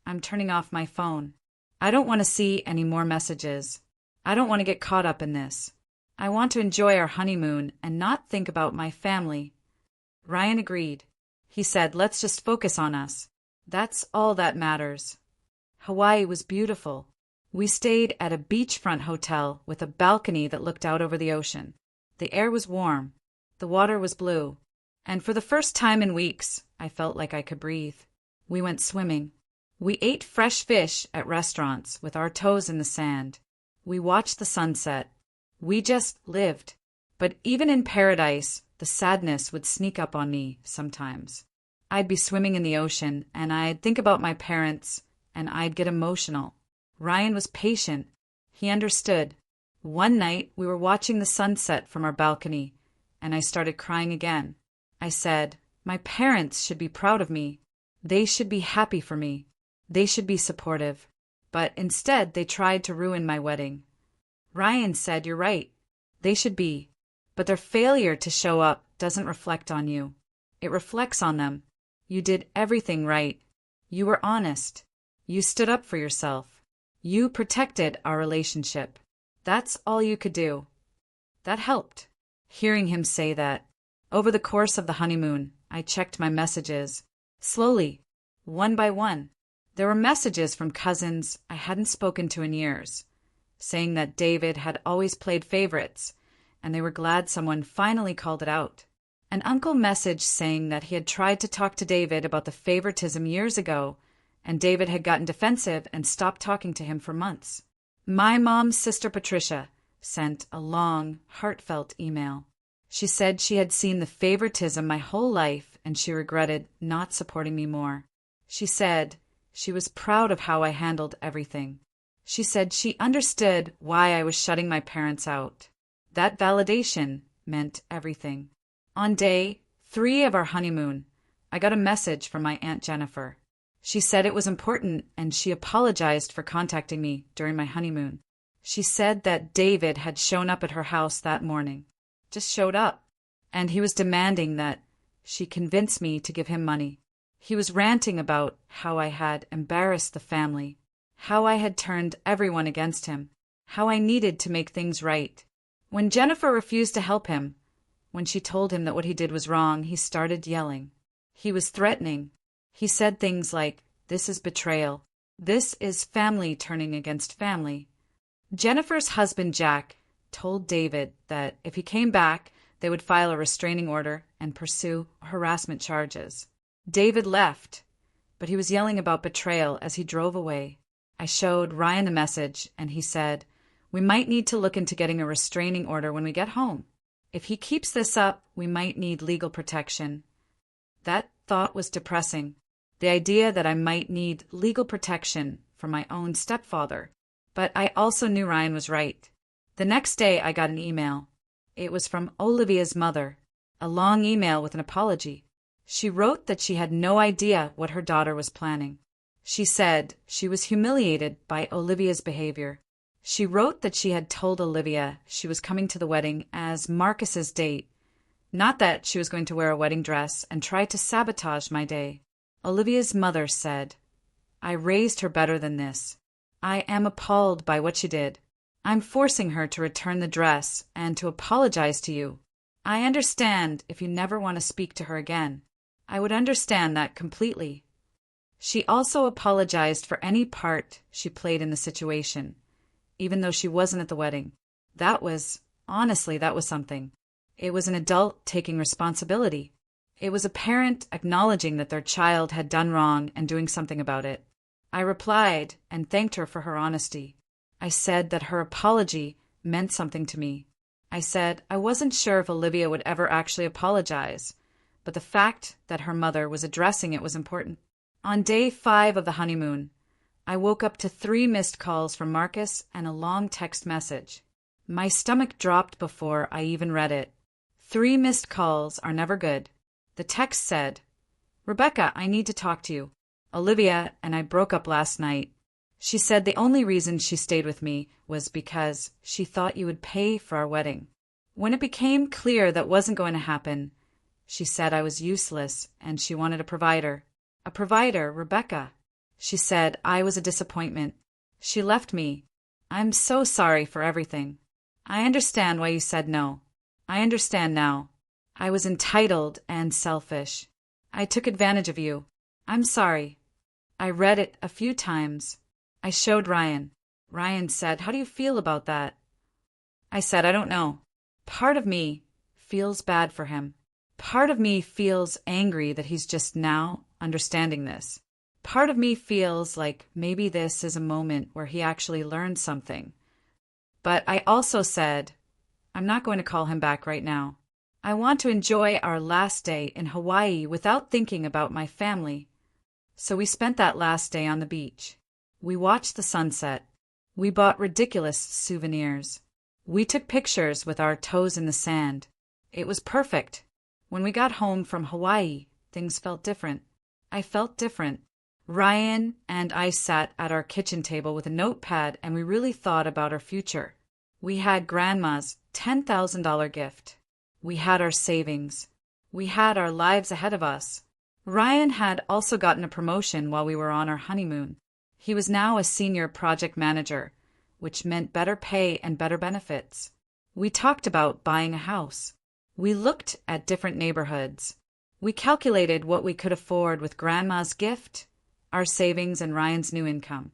I'm turning off my phone. I don't want to see any more messages. I don't want to get caught up in this. I want to enjoy our honeymoon and not think about my family. Ryan agreed. He said, let's just focus on us. That's all that matters. Hawaii was beautiful. We stayed at a beachfront hotel with a balcony that looked out over the ocean. The air was warm. The water was blue. And for the first time in weeks, I felt like I could breathe. We went swimming. We ate fresh fish at restaurants with our toes in the sand. We watched the sunset. We just lived. But even in paradise, the sadness would sneak up on me sometimes. I'd be swimming in the ocean, and I'd think about my parents, and I'd get emotional. Ryan was patient. He understood. One night, we were watching the sunset from our balcony, and I started crying again. I said, my parents should be proud of me. They should be happy for me. They should be supportive. But instead, they tried to ruin my wedding. Ryan said, you're right. They should be. But their failure to show up doesn't reflect on you. It reflects on them. You did everything right. You were honest. You stood up for yourself. You protected our relationship. That's all you could do. That helped. Hearing him say that. Over the course of the honeymoon, I checked my messages. Slowly, one by one. There were messages from cousins I hadn't spoken to in years, saying that David had always played favorites, and they were glad someone finally called it out. An uncle messaged saying that he had tried to talk to David about the favoritism years ago, and David had gotten defensive and stopped talking to him for months. My mom's sister Patricia sent a long, heartfelt email. She said she had seen the favoritism my whole life and she regretted not supporting me more. She said she was proud of how I handled everything. She said she understood why I was shutting my parents out. That validation meant everything. On day 3 of our honeymoon, I got a message from my Aunt Jennifer. She said it was important and she apologized for contacting me during my honeymoon. She said that David had shown up at her house that morning. Just showed up. And he was demanding that she convince me to give him money. He was ranting about how I had embarrassed the family, how I had turned everyone against him, how I needed to make things right. When Jennifer refused to help him, when she told him that what he did was wrong, he started yelling. He was threatening. He said things like, this is betrayal. This is family turning against family. Jennifer's husband, Jack, told David that if he came back, they would file a restraining order and pursue harassment charges. David left, but he was yelling about betrayal as he drove away. I showed Ryan the message, and he said, we might need to look into getting a restraining order when we get home. If he keeps this up, we might need legal protection. That thought was depressing. The idea that I might need legal protection from my own stepfather. But I also knew Ryan was right. The next day, I got an email. It was from Olivia's mother, a long email with an apology. She wrote that she had no idea what her daughter was planning. She said she was humiliated by Olivia's behavior. She wrote that she had told Olivia she was coming to the wedding as Marcus's date, not that she was going to wear a wedding dress and try to sabotage my day. Olivia's mother said, I raised her better than this. I am appalled by what she did. I'm forcing her to return the dress and to apologize to you. I understand if you never want to speak to her again. I would understand that completely. She also apologized for any part she played in the situation, even though she wasn't at the wedding. That was something. It was an adult taking responsibility. It was a parent acknowledging that their child had done wrong and doing something about it. I replied and thanked her for her honesty. I said that her apology meant something to me. I said I wasn't sure if Olivia would ever actually apologize, but the fact that her mother was addressing it was important. On day 5 of the honeymoon, I woke up to 3 missed calls from Marcus and a long text message. My stomach dropped before I even read it. 3 missed calls are never good. The text said, "Rebecca, I need to talk to you. Olivia and I broke up last night. She said the only reason she stayed with me was because she thought you would pay for our wedding. When it became clear that wasn't going to happen, she said I was useless and she wanted a provider. A provider, Rebecca. She said I was a disappointment. She left me. I'm so sorry for everything. I understand why you said no. I understand now. I was entitled and selfish. I took advantage of you. I'm sorry." I read it a few times. I showed Ryan. Ryan said, "How do you feel about that?" I said, "I don't know. Part of me feels bad for him. Part of me feels angry that he's just now understanding this. Part of me feels like maybe this is a moment where he actually learned something." But I also said, "I'm not going to call him back right now. I want to enjoy our last day in Hawaii without thinking about my family." So we spent that last day on the beach. We watched the sunset. We bought ridiculous souvenirs. We took pictures with our toes in the sand. It was perfect. When we got home from Hawaii, things felt different. I felt different. Ryan and I sat at our kitchen table with a notepad and we really thought about our future. We had Grandma's $10,000 gift. We had our savings. We had our lives ahead of us. Ryan had also gotten a promotion while we were on our honeymoon. He was now a senior project manager, which meant better pay and better benefits. We talked about buying a house. We looked at different neighborhoods. We calculated what we could afford with Grandma's gift, our savings, and Ryan's new income.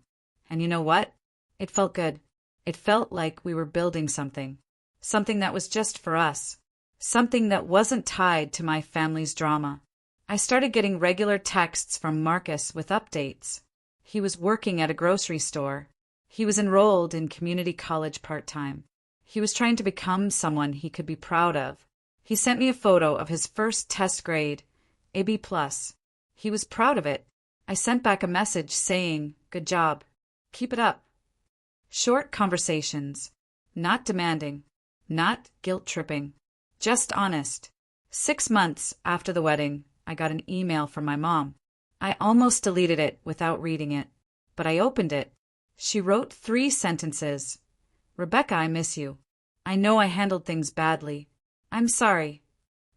And you know what? It felt good. It felt like we were building something. Something that was just for us. Something that wasn't tied to my family's drama. I started getting regular texts from Marcus with updates. He was working at a grocery store. He was enrolled in community college part-time. He was trying to become someone he could be proud of. He sent me a photo of his first test grade, a B+. He was proud of it. I sent back a message saying, "Good job. Keep it up." Short conversations. Not demanding. Not guilt-tripping. Just honest. 6 months after the wedding, I got an email from my mom. I almost deleted it without reading it, but I opened it. She wrote 3 sentences. "Rebecca, I miss you. I know I handled things badly. I'm sorry."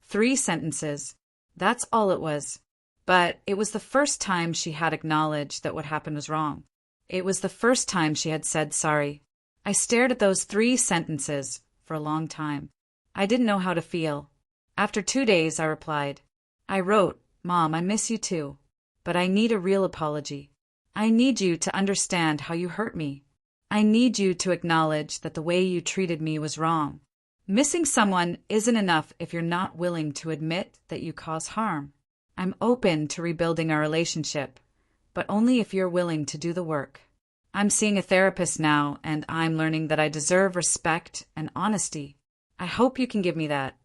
3 sentences. That's all it was. But it was the first time she had acknowledged that what happened was wrong. It was the first time she had said sorry. I stared at those 3 sentences for a long time. I didn't know how to feel. After 2 days, I replied. I wrote, "Mom, I miss you too, but I need a real apology. I need you to understand how you hurt me. I need you to acknowledge that the way you treated me was wrong. Missing someone isn't enough if you're not willing to admit that you cause harm. I'm open to rebuilding our relationship, but only if you're willing to do the work. I'm seeing a therapist now, and I'm learning that I deserve respect and honesty. I hope you can give me that."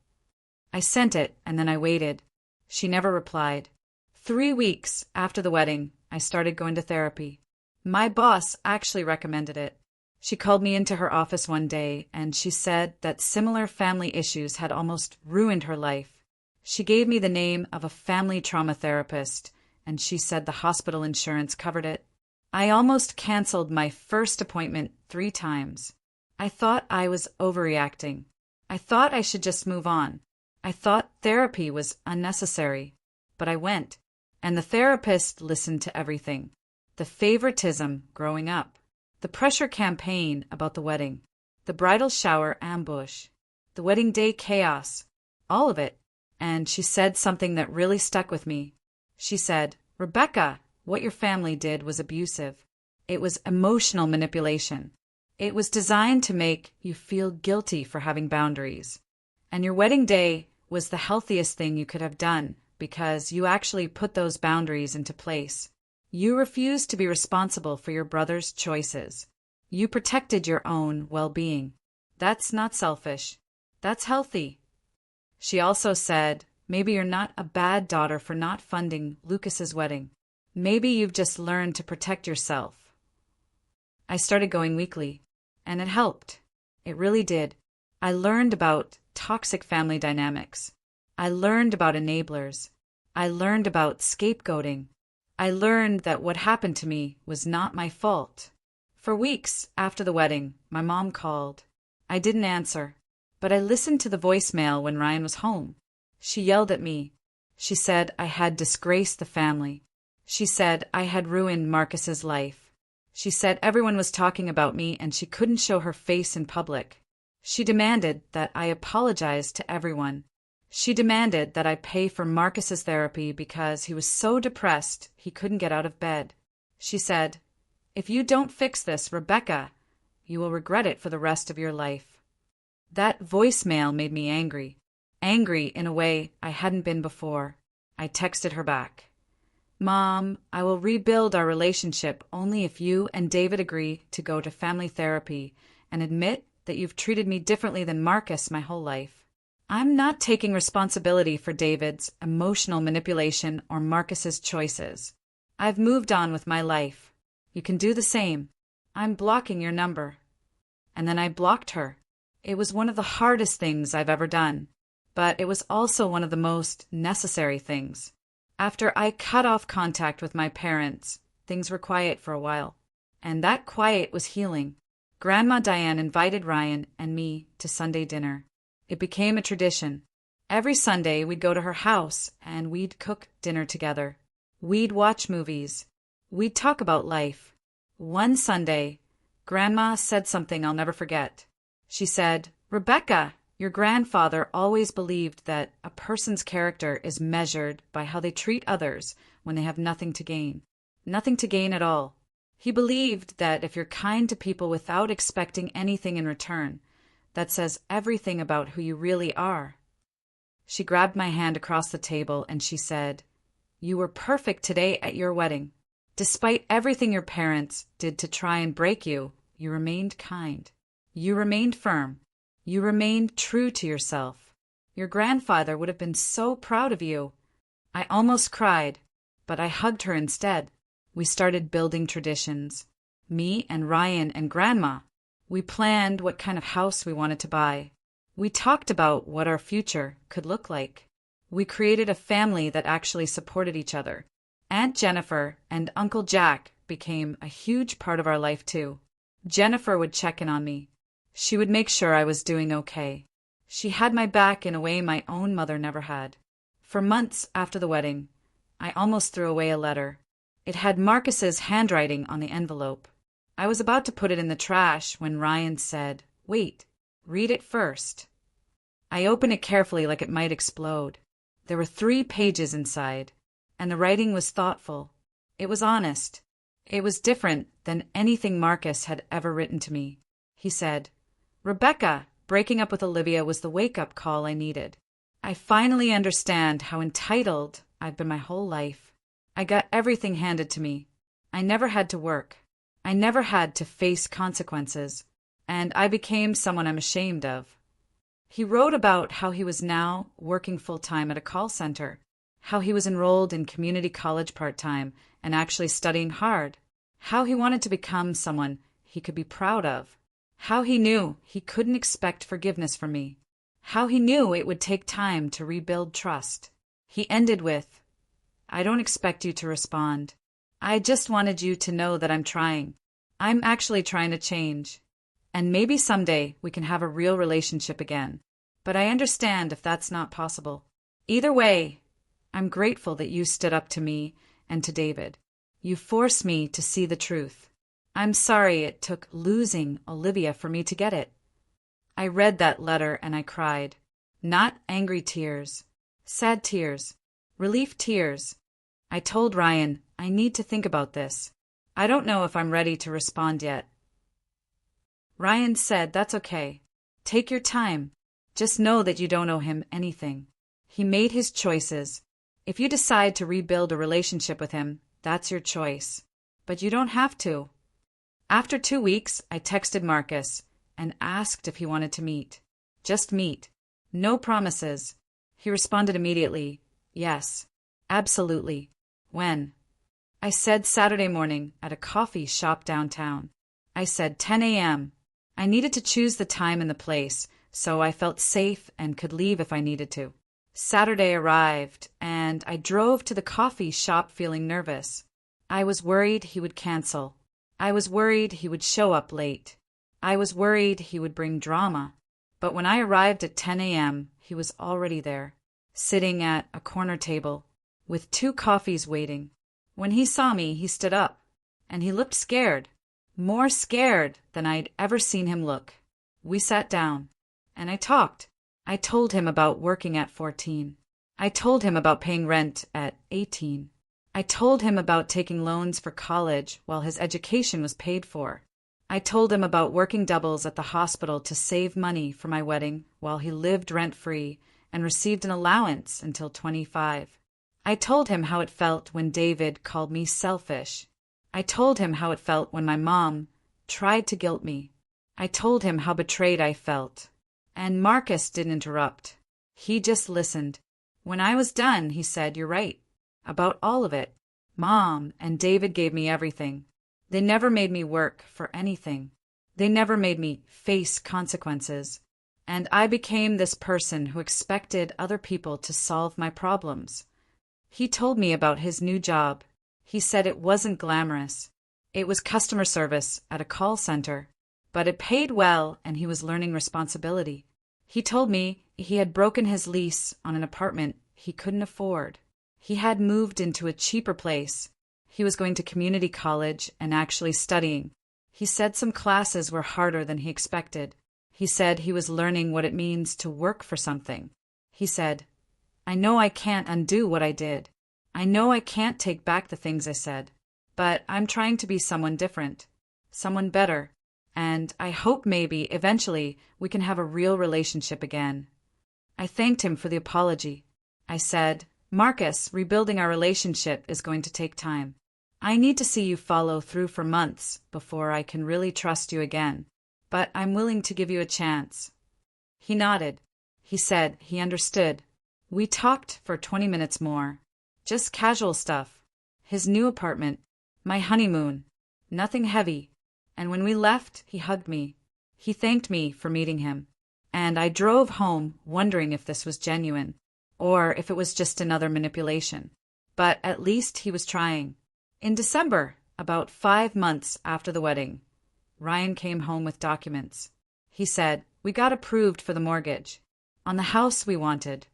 I sent it, and then I waited. She never replied. 3 weeks after the wedding, I started going to therapy. My boss actually recommended it. She called me into her office one day, and she said that similar family issues had almost ruined her life. She gave me the name of a family trauma therapist, and she said the hospital insurance covered it. I almost canceled my first appointment 3 times. I thought I was overreacting. I thought I should just move on. I thought therapy was unnecessary. But I went, and the therapist listened to everything. The favoritism growing up, the pressure campaign about the wedding, the bridal shower ambush, the wedding day chaos, all of it. And she said something that really stuck with me. She said, "Rebecca, what your family did was abusive. It was emotional manipulation. It was designed to make you feel guilty for having boundaries. And your wedding day was the healthiest thing you could have done because you actually put those boundaries into place. You refused to be responsible for your brother's choices. You protected your own well-being. That's not selfish. That's healthy." She also said, "Maybe you're not a bad daughter for not funding Lucas's wedding. Maybe you've just learned to protect yourself." I started going weekly, and it helped. It really did. I learned about toxic family dynamics. I learned about enablers. I learned about scapegoating. I learned that what happened to me was not my fault. For weeks after the wedding, my mom called. I didn't answer, but I listened to the voicemail when Ryan was home. She yelled at me. She said I had disgraced the family. She said I had ruined Marcus's life. She said everyone was talking about me and she couldn't show her face in public. She demanded that I apologize to everyone. She demanded that I pay for Marcus's therapy because he was so depressed he couldn't get out of bed. She said, "If you don't fix this, Rebecca, you will regret it for the rest of your life." That voicemail made me angry. Angry in a way I hadn't been before. I texted her back. "Mom, I will rebuild our relationship only if you and David agree to go to family therapy and admit that you've treated me differently than Marcus my whole life. I'm not taking responsibility for David's emotional manipulation or Marcus's choices. I've moved on with my life. You can do the same. I'm blocking your number." And then I blocked her. It was one of the hardest things I've ever done, but it was also one of the most necessary things. After I cut off contact with my parents, things were quiet for a while, and that quiet was healing. Grandma Diane invited Ryan and me to Sunday dinner. It became a tradition. Every Sunday we'd go to her house and we'd cook dinner together. We'd watch movies. We'd talk about life. One Sunday, Grandma said something I'll never forget. She said, "Rebecca, your grandfather always believed that a person's character is measured by how they treat others when they have nothing to gain. Nothing to gain at all. He believed that if you're kind to people without expecting anything in return, that says everything about who you really are." She grabbed my hand across the table and she said, "You were perfect today at your wedding. Despite everything your parents did to try and break you, you remained kind. You remained firm. You remained true to yourself. Your grandfather would have been so proud of you." I almost cried, but I hugged her instead. We started building traditions. Me and Ryan and Grandma. We planned what kind of house we wanted to buy. We talked about what our future could look like. We created a family that actually supported each other. Aunt Jennifer and Uncle Jack became a huge part of our life too. Jennifer would check in on me. She would make sure I was doing okay. She had my back in a way my own mother never had. For months after the wedding, I almost threw away a letter. It had Marcus's handwriting on the envelope. I was about to put it in the trash when Ryan said, "Wait, read it first." I opened it carefully like it might explode. There were 3 pages inside, and the writing was thoughtful. It was honest. It was different than anything Marcus had ever written to me. He said, "Rebecca, breaking up with Olivia was the wake-up call I needed. I finally understand how entitled I've been my whole life. I got everything handed to me. I never had to work. I never had to face consequences. And I became someone I'm ashamed of." He wrote about how he was now working full-time at a call center, how he was enrolled in community college part-time and actually studying hard, how he wanted to become someone he could be proud of, how he knew he couldn't expect forgiveness from me, how he knew it would take time to rebuild trust. He ended with, "I don't expect you to respond. I just wanted you to know that I'm trying. I'm actually trying to change. And maybe someday we can have a real relationship again. But I understand if that's not possible. Either way, I'm grateful that you stood up to me and to David. You forced me to see the truth. I'm sorry it took losing Olivia for me to get it." I read that letter and I cried. Not angry tears. Sad tears. Relief tears. I told Ryan, "I need to think about this. I don't know if I'm ready to respond yet." Ryan said, "That's okay. Take your time. Just know that you don't owe him anything. He made his choices. If you decide to rebuild a relationship with him, that's your choice. But you don't have to." After 2 weeks, I texted Marcus and asked if he wanted to meet. Just meet. No promises. He responded immediately, "Yes, absolutely. When?" I said Saturday morning at a coffee shop downtown. I said 10 a.m. I needed to choose the time and the place, so I felt safe and could leave if I needed to. Saturday arrived, and I drove to the coffee shop feeling nervous. I was worried he would cancel. I was worried he would show up late. I was worried he would bring drama. But when I arrived at 10 a.m., he was already there, sitting at a corner table, with 2 coffees waiting. When he saw me, he stood up, and he looked scared, more scared than I'd ever seen him look. We sat down, and I talked. I told him about working at 14. I told him about paying rent at 18. I told him about taking loans for college while his education was paid for. I told him about working doubles at the hospital to save money for my wedding while he lived rent-free and received an allowance until 25. I told him how it felt when David called me selfish. I told him how it felt when my mom tried to guilt me. I told him how betrayed I felt. And Marcus didn't interrupt. He just listened. When I was done, he said, "You're right. About all of it. Mom and David gave me everything. They never made me work for anything. They never made me face consequences. And I became this person who expected other people to solve my problems." He told me about his new job. He said it wasn't glamorous. It was customer service at a call center, but it paid well and he was learning responsibility. He told me he had broken his lease on an apartment he couldn't afford. He had moved into a cheaper place. He was going to community college and actually studying. He said some classes were harder than he expected. He said he was learning what it means to work for something. He said, "I know I can't undo what I did. I know I can't take back the things I said. But I'm trying to be someone different, someone better, and I hope maybe eventually we can have a real relationship again." I thanked him for the apology. I said, "Marcus, rebuilding our relationship is going to take time. I need to see you follow through for months before I can really trust you again, but I'm willing to give you a chance." He nodded. He said he understood. We talked for 20 minutes more. Just casual stuff. His new apartment, my honeymoon, nothing heavy. And when we left, he hugged me. He thanked me for meeting him. And I drove home wondering if this was genuine, or if it was just another manipulation. But at least he was trying. In December, about 5 months after the wedding, Ryan came home with documents. He said, "We got approved for the mortgage on the house we wanted."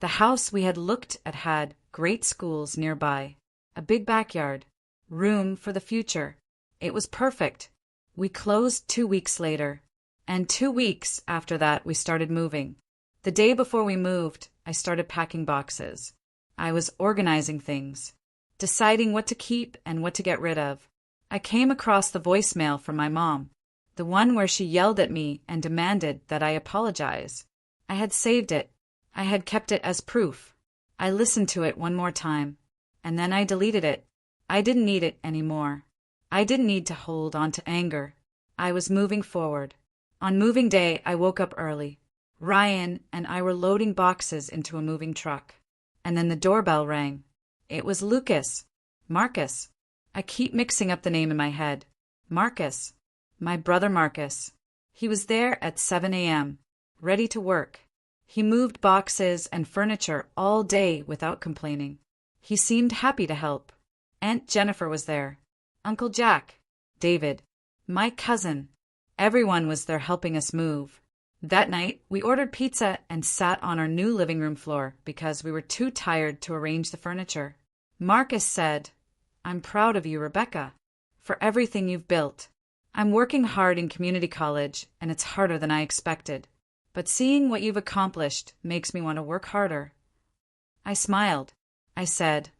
The house we had looked at had great schools nearby, a big backyard, room for the future. It was perfect. We closed 2 weeks later, and 2 weeks after that we started moving. The day before we moved, I started packing boxes. I was organizing things, deciding what to keep and what to get rid of. I came across the voicemail from my mom, the one where she yelled at me and demanded that I apologize. I had saved it. I had kept it as proof. I listened to it one more time, and then I deleted it. I didn't need it anymore. I didn't need to hold on to anger. I was moving forward. On moving day, I woke up early. Ryan and I were loading boxes into a moving truck, and then the doorbell rang. It was Lucas. Marcus. I keep mixing up the name in my head. Marcus. My brother Marcus. He was there at 7 a.m., ready to work. He moved boxes and furniture all day without complaining. He seemed happy to help. Aunt Jennifer was there. Uncle Jack. David. My cousin. Everyone was there helping us move. That night, we ordered pizza and sat on our new living room floor because we were too tired to arrange the furniture. Marcus said, "I'm proud of you, Rebecca, for everything you've built. I'm working hard in community college, and it's harder than I expected. But seeing what you've accomplished makes me want to work harder." I smiled. I said,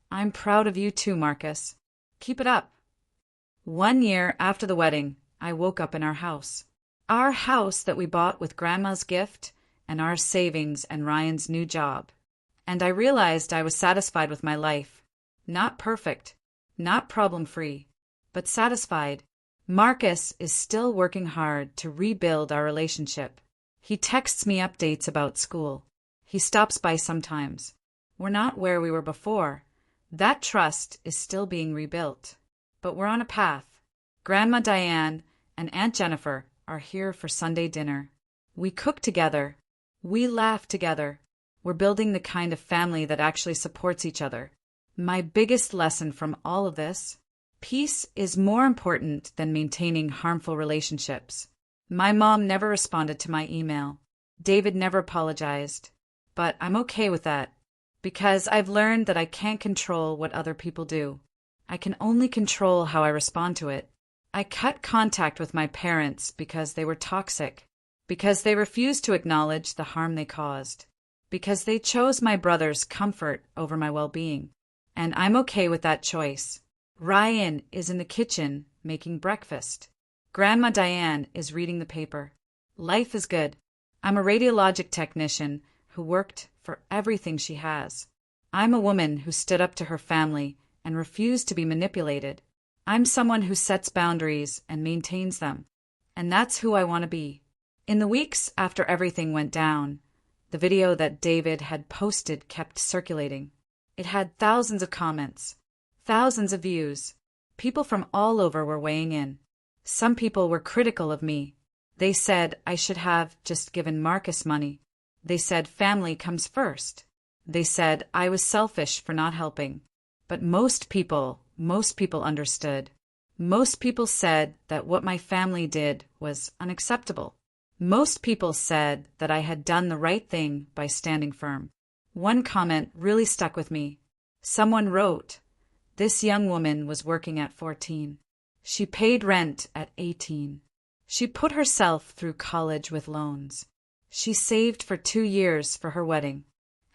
"I'm proud of you too, Marcus. Keep it up." 1 year after the wedding, I woke up in our house. Our house that we bought with Grandma's gift and our savings and Ryan's new job. And I realized I was satisfied with my life. Not perfect, not problem-free, but satisfied. Marcus is still working hard to rebuild our relationship. He texts me updates about school. He stops by sometimes. We're not where we were before. That trust is still being rebuilt. But we're on a path. Grandma Diane and Aunt Jennifer are here for Sunday dinner. We cook together. We laugh together. We're building the kind of family that actually supports each other. My biggest lesson from all of this: peace is more important than maintaining harmful relationships. My mom never responded to my email. David never apologized. But I'm okay with that, because I've learned that I can't control what other people do. I can only control how I respond to it. I cut contact with my parents because they were toxic, because they refused to acknowledge the harm they caused, because they chose my brother's comfort over my well-being. And I'm okay with that choice. Ryan is in the kitchen making breakfast. Grandma Diane is reading the paper. Life is good. I'm a radiologic technician who worked for everything she has. I'm a woman who stood up to her family and refused to be manipulated. I'm someone who sets boundaries and maintains them. And that's who I want to be. In the weeks after everything went down, the video that David had posted kept circulating. It had thousands of comments, thousands of views. People from all over were weighing in. Some people were critical of me. They said I should have just given Marcus money. They said family comes first. They said I was selfish for not helping. But most people understood. Most people said that what my family did was unacceptable. Most people said that I had done the right thing by standing firm. One comment really stuck with me. Someone wrote, "This young woman was working at 14. She paid rent at 18. She put herself through college with loans. She saved for 2 years for her wedding.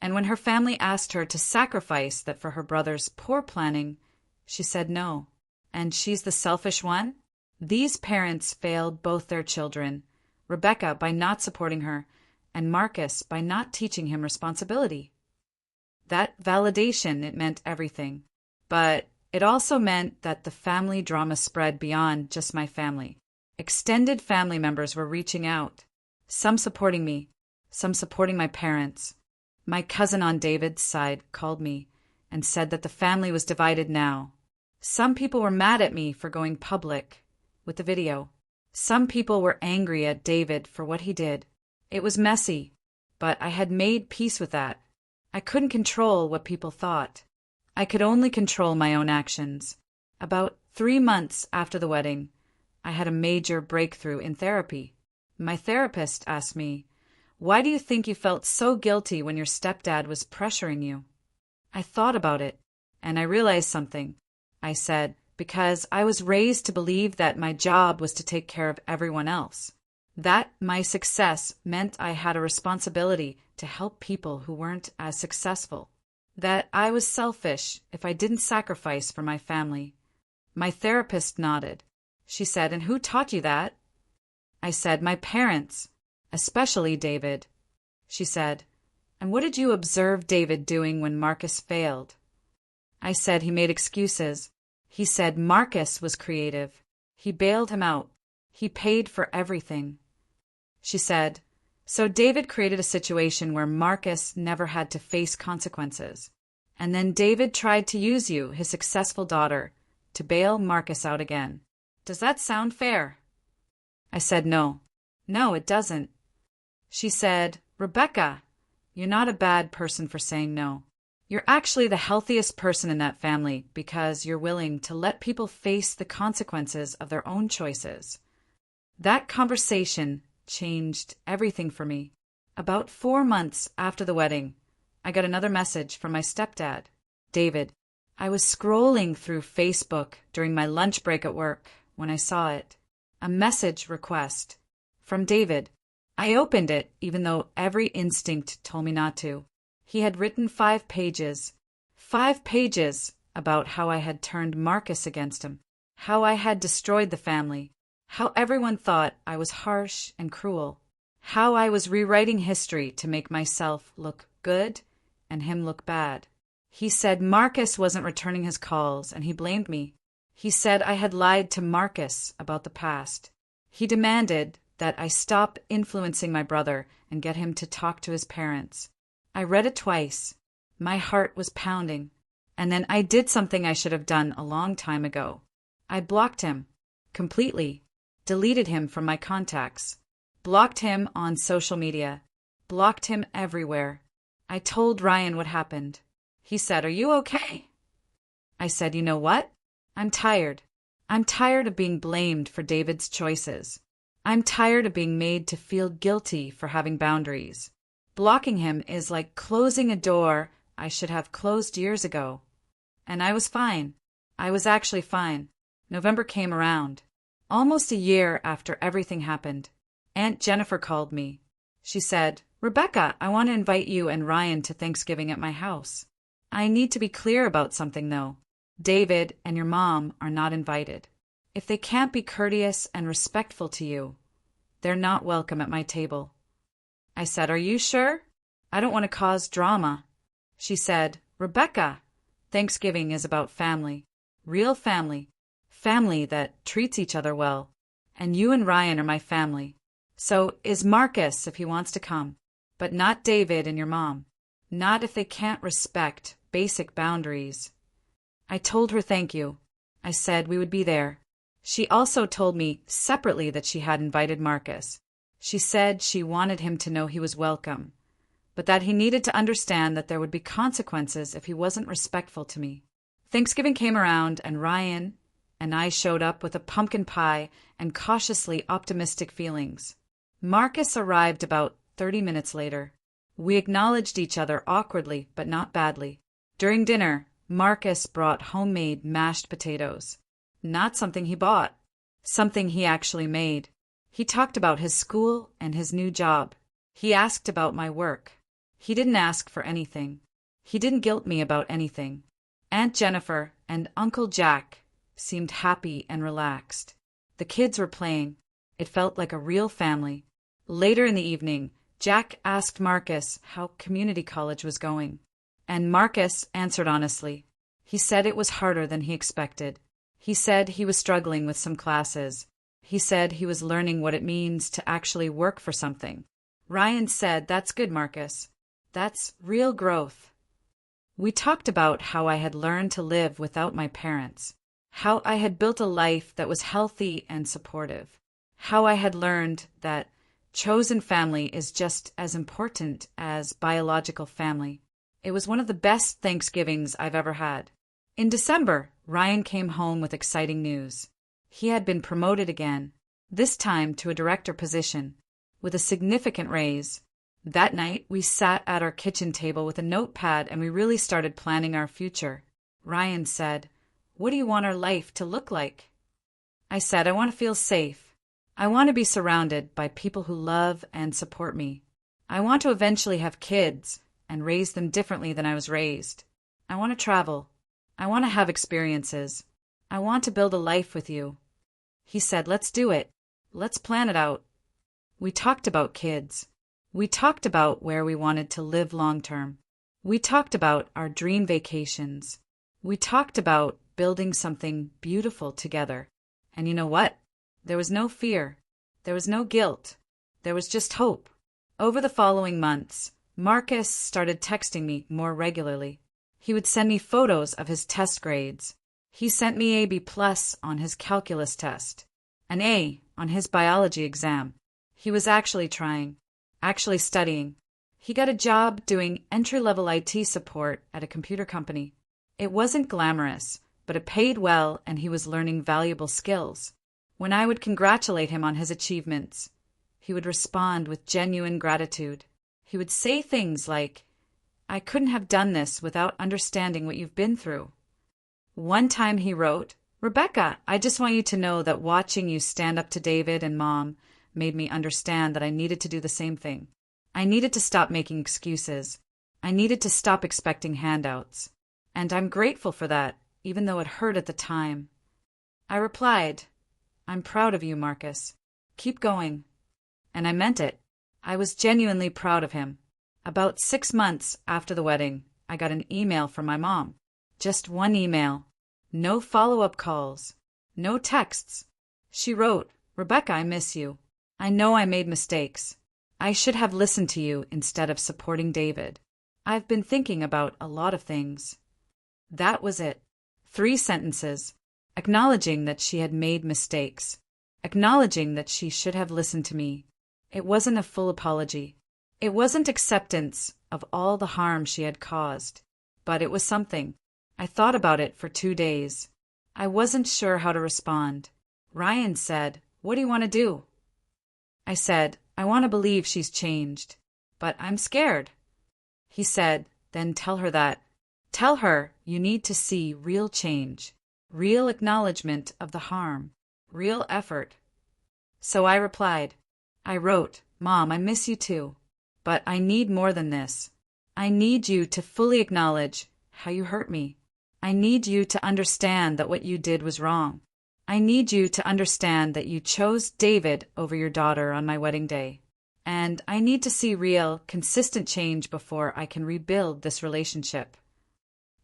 And when her family asked her to sacrifice that for her brother's poor planning, she said no. And she's the selfish one?" These parents failed both their children, Rebecca by not supporting her, and Marcus by not teaching him responsibility. That validation, it meant everything. But it also meant that the family drama spread beyond just my family. Extended family members were reaching out, some supporting me, some supporting my parents. My cousin on David's side called me and said that the family was divided now. Some people were mad at me for going public with the video. Some people were angry at David for what he did. It was messy, but I had made peace with that. I couldn't control what people thought. I could only control my own actions. About 3 months after the wedding, I had a major breakthrough in therapy. My therapist asked me, "Why do you think you felt so guilty when your stepdad was pressuring you?" I thought about it, and I realized something. I said, "Because I was raised to believe that my job was to take care of everyone else. That my success meant I had a responsibility to help people who weren't as successful. That I was selfish if I didn't sacrifice for my family." My therapist nodded. She said, "And who taught you that?" I said, "My parents, especially David." She said, "And what did you observe David doing when Marcus failed?" I said he made excuses. He said Marcus was creative. He bailed him out. He paid for everything. She said, "So David created a situation where Marcus never had to face consequences. And then David tried to use you, his successful daughter, to bail Marcus out again. Does that sound fair?" I said, "No. No, it doesn't." She said, "Rebecca, you're not a bad person for saying no. You're actually the healthiest person in that family because you're willing to let people face the consequences of their own choices." That conversation changed everything for me. About 4 months after the wedding, I got another message from my stepdad, David. I was scrolling through Facebook during my lunch break at work when I saw it. A message request from David. I opened it even though every instinct told me not to. He had written 5 pages about how I had turned Marcus against him, how I had destroyed the family, how everyone thought I was harsh and cruel, how I was rewriting history to make myself look good and him look bad. He said Marcus wasn't returning his calls and he blamed me. He said I had lied to Marcus about the past. He demanded that I stop influencing my brother and get him to talk to his parents. I read it twice. My heart was pounding. And then I did something I should have done a long time ago. I blocked him completely, deleted him from my contacts, blocked him on social media, blocked him everywhere. I told Ryan what happened. He said, "Are you okay?" I said, "You know what? I'm tired. I'm tired of being blamed for David's choices. I'm tired of being made to feel guilty for having boundaries. Blocking him is like closing a door I should have closed years ago." And I was fine. I was actually fine. November came around. Almost a year after everything happened, Aunt Jennifer called me. She said, "Rebecca, I want to invite you and Ryan to Thanksgiving at my house. I need to be clear about something, though. David and your mom are not invited. If they can't be courteous and respectful to you, they're not welcome at my table." I said, "Are you sure? I don't want to cause drama." She said, "Rebecca, Thanksgiving is about family. Real family. Family that treats each other well. And you and Ryan are my family. So is Marcus if he wants to come. But not David and your mom. Not if they can't respect basic boundaries." I told her thank you. I said we would be there. She also told me separately that she had invited Marcus. She said she wanted him to know he was welcome, but that he needed to understand that there would be consequences if he wasn't respectful to me. Thanksgiving came around, and Ryan and I showed up with a pumpkin pie and cautiously optimistic feelings. Marcus arrived about 30 minutes later. We acknowledged each other awkwardly, but not badly. During dinner, Marcus brought homemade mashed potatoes. Not something he bought, something he actually made. He talked about his school and his new job. He asked about my work. He didn't ask for anything. He didn't guilt me about anything. Aunt Jennifer and Uncle Jack seemed happy and relaxed. The kids were playing. It felt like a real family. Later in the evening, Jack asked Marcus how community college was going. And Marcus answered honestly. He said it was harder than he expected. He said he was struggling with some classes. He said he was learning what it means to actually work for something. Ryan said, "That's good, Marcus. That's real growth." We talked about how I had learned to live without my parents, how I had built a life that was healthy and supportive, how I had learned that chosen family is just as important as biological family. It was one of the best Thanksgivings I've ever had. In December, Ryan came home with exciting news. He had been promoted again, this time to a director position, with a significant raise. That night, we sat at our kitchen table with a notepad and we really started planning our future. Ryan said, "What do you want our life to look like?" I said, "I want to feel safe. I want to be surrounded by people who love and support me. I want to eventually have kids and raise them differently than I was raised. I want to travel. I want to have experiences. I want to build a life with you." He said, "Let's do it. Let's plan it out." We talked about kids. We talked about where we wanted to live long term. We talked about our dream vacations. We talked about building something beautiful together. And you know what? There was no fear. There was no guilt. There was just hope. Over the following months, Marcus started texting me more regularly. He would send me photos of his test grades. He sent me a B+ on his calculus test, an A on his biology exam. He was actually trying, actually studying. He got a job doing entry-level IT support at a computer company. It wasn't glamorous, but it paid well and he was learning valuable skills. When I would congratulate him on his achievements, he would respond with genuine gratitude. He would say things like, "I couldn't have done this without understanding what you've been through." One time he wrote, "Rebecca, I just want you to know that watching you stand up to David and Mom made me understand that I needed to do the same thing. I needed to stop making excuses. I needed to stop expecting handouts. And I'm grateful for that, even though it hurt at the time." I replied, "I'm proud of you, Marcus. Keep going." And I meant it. I was genuinely proud of him. About 6 months after the wedding, I got an email from my mom. Just one email. No follow-up calls. No texts. She wrote, "Rebecca, I miss you. I know I made mistakes. I should have listened to you instead of supporting David. I've been thinking about a lot of things." That was it. 3 sentences, acknowledging that she had made mistakes, acknowledging that she should have listened to me. It wasn't a full apology. It wasn't acceptance of all the harm she had caused. But it was something. I thought about it for 2 days. I wasn't sure how to respond. Ryan said, "What do you want to do?" I said, "I want to believe she's changed, but I'm scared." He said, "Then tell her that. Tell her you need to see real change, real acknowledgement of the harm, real effort." So I replied. I wrote, "Mom, I miss you too. But I need more than this. I need you to fully acknowledge how you hurt me. I need you to understand that what you did was wrong. I need you to understand that you chose David over your daughter on my wedding day. And I need to see real, consistent change before I can rebuild this relationship."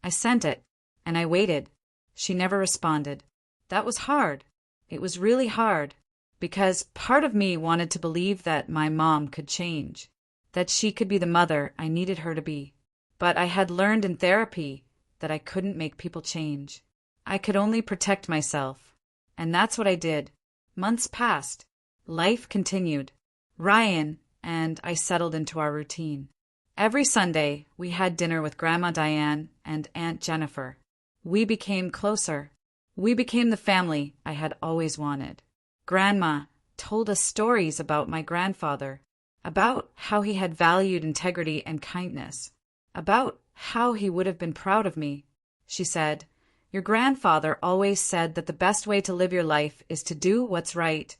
I sent it, and I waited. She never responded. That was hard. It was really hard, because part of me wanted to believe that my mom could change, that she could be the mother I needed her to be. But I had learned in therapy that I couldn't make people change. I could only protect myself. And that's what I did. Months passed. Life continued. Ryan and I settled into our routine. Every Sunday, we had dinner with Grandma Diane and Aunt Jennifer. We became closer. We became the family I had always wanted. Grandma told us stories about my grandfather, about how he had valued integrity and kindness, about how he would have been proud of me. She said, "Your grandfather always said that the best way to live your life is to do what's right,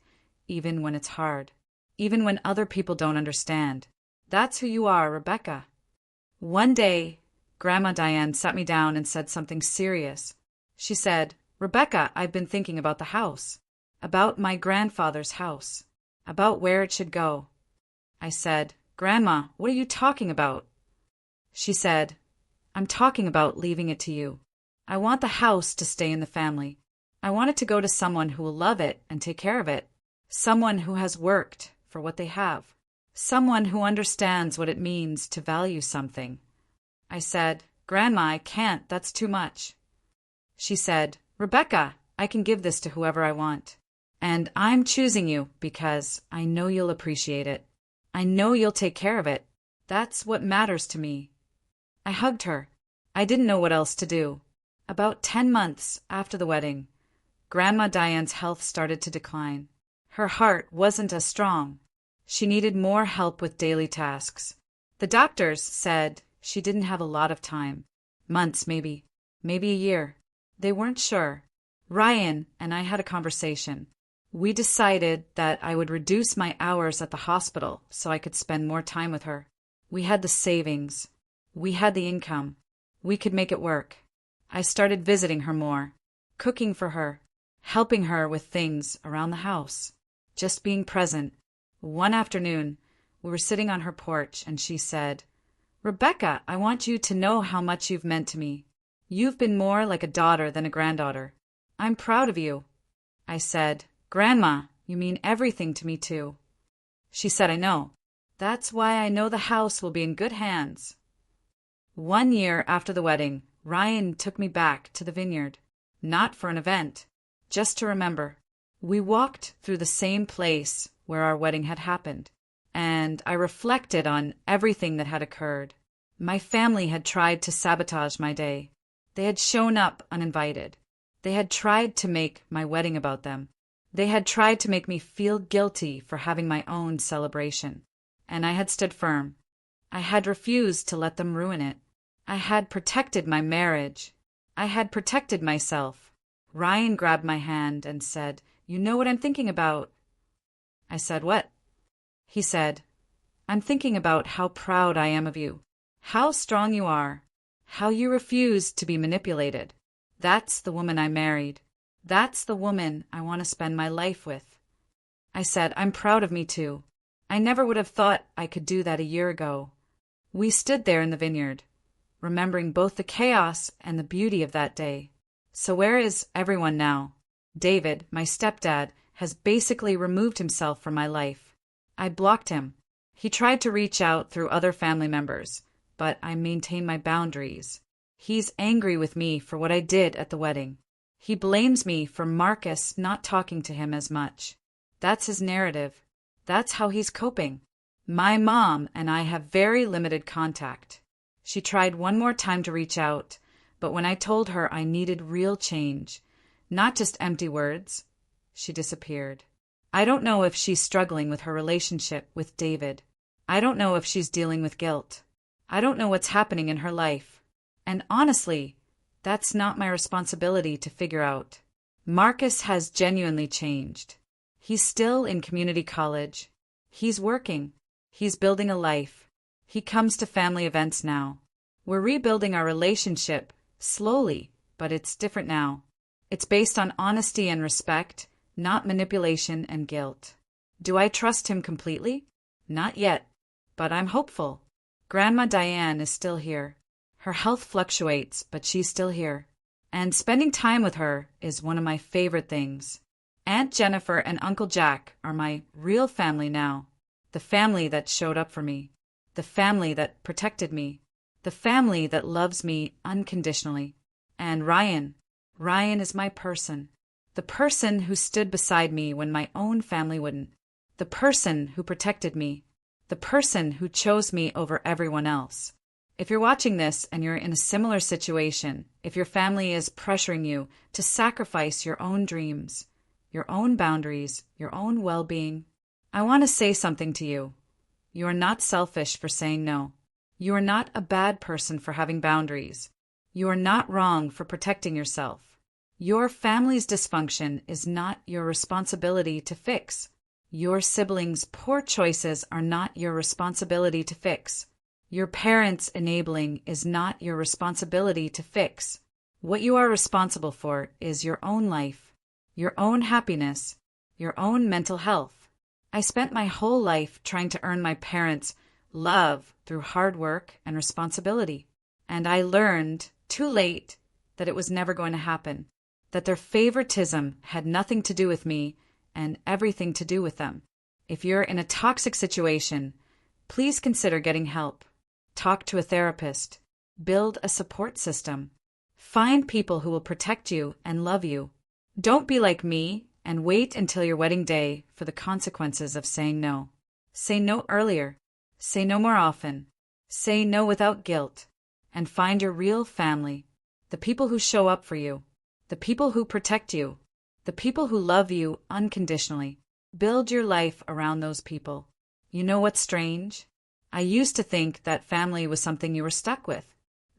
even when it's hard, even when other people don't understand. That's who you are, Rebecca." One day, Grandma Diane sat me down and said something serious. She said, "Rebecca, I've been thinking about the house, about my grandfather's house, about where it should go." I said, "Grandma, what are you talking about?" She said, "I'm talking about leaving it to you. I want the house to stay in the family. I want it to go to someone who will love it and take care of it, someone who has worked for what they have, someone who understands what it means to value something." I said, "Grandma, I can't, that's too much." She said, "Rebecca, I can give this to whoever I want. And I'm choosing you because I know you'll appreciate it. I know you'll take care of it. That's what matters to me." I hugged her. I didn't know what else to do. About 10 months after the wedding, Grandma Diane's health started to decline. Her heart wasn't as strong. She needed more help with daily tasks. The doctors said she didn't have a lot of time. Months, maybe a year. They weren't sure. Ryan and I had a conversation. We decided that I would reduce my hours at the hospital so I could spend more time with her. We had the savings. We had the income. We could make it work. I started visiting her more, cooking for her, helping her with things around the house, just being present. One afternoon, we were sitting on her porch and she said, "Rebecca, I want you to know how much you've meant to me. You've been more like a daughter than a granddaughter. I'm proud of you." I said, "Grandma, you mean everything to me too." She said, "I know. That's why I know the house will be in good hands." 1 year after the wedding, Ryan took me back to the vineyard, not for an event, just to remember. We walked through the same place where our wedding had happened, and I reflected on everything that had occurred. My family had tried to sabotage my day. They had shown up uninvited. They had tried to make my wedding about them. They had tried to make me feel guilty for having my own celebration. And I had stood firm. I had refused to let them ruin it. I had protected my marriage. I had protected myself. Ryan grabbed my hand and said, "You know what I'm thinking about?" I said, "What?" He said, "I'm thinking about how proud I am of you, how strong you are, how you refuse to be manipulated. That's the woman I married. That's the woman I want to spend my life with." I said, "I'm proud of me too. I never would have thought I could do that a year ago." We stood there in the vineyard, remembering both the chaos and the beauty of that day. So where is everyone now? David, my stepdad, has basically removed himself from my life. I blocked him. He tried to reach out through other family members, but I maintained my boundaries. He's angry with me for what I did at the wedding. He blames me for Marcus not talking to him as much. That's his narrative. That's how he's coping. My mom and I have very limited contact. She tried one more time to reach out, but when I told her I needed real change, not just empty words, she disappeared. I don't know if she's struggling with her relationship with David. I don't know if she's dealing with guilt. I don't know what's happening in her life. And honestly, that's not my responsibility to figure out. Marcus has genuinely changed. He's still in community college. He's working. He's building a life. He comes to family events now. We're rebuilding our relationship, slowly, but it's different now. It's based on honesty and respect, not manipulation and guilt. Do I trust him completely? Not yet, but I'm hopeful. Grandma Diane is still here. Her health fluctuates, but she's still here. And spending time with her is one of my favorite things. Aunt Jennifer and Uncle Jack are my real family now. The family that showed up for me. The family that protected me. The family that loves me unconditionally. And Ryan is my person. The person who stood beside me when my own family wouldn't. The person who protected me. The person who chose me over everyone else. If you're watching this and you're in a similar situation, if your family is pressuring you to sacrifice your own dreams, your own boundaries, your own well-being, I want to say something to you. You are not selfish for saying no. You are not a bad person for having boundaries. You are not wrong for protecting yourself. Your family's dysfunction is not your responsibility to fix. Your siblings' poor choices are not your responsibility to fix. Your parents' enabling is not your responsibility to fix. What you are responsible for is your own life, your own happiness, your own mental health. I spent my whole life trying to earn my parents' love through hard work and responsibility. And I learned, too late, that it was never going to happen, that their favoritism had nothing to do with me and everything to do with them. If you're in a toxic situation, please consider getting help. Talk to a therapist. Build a support system. Find people who will protect you and love you. Don't be like me and wait until your wedding day for the consequences of saying no. Say no earlier. Say no more often. Say no without guilt. And find your real family, the people who show up for you, the people who protect you, the people who love you unconditionally. Build your life around those people. You know what's strange? I used to think that family was something you were stuck with,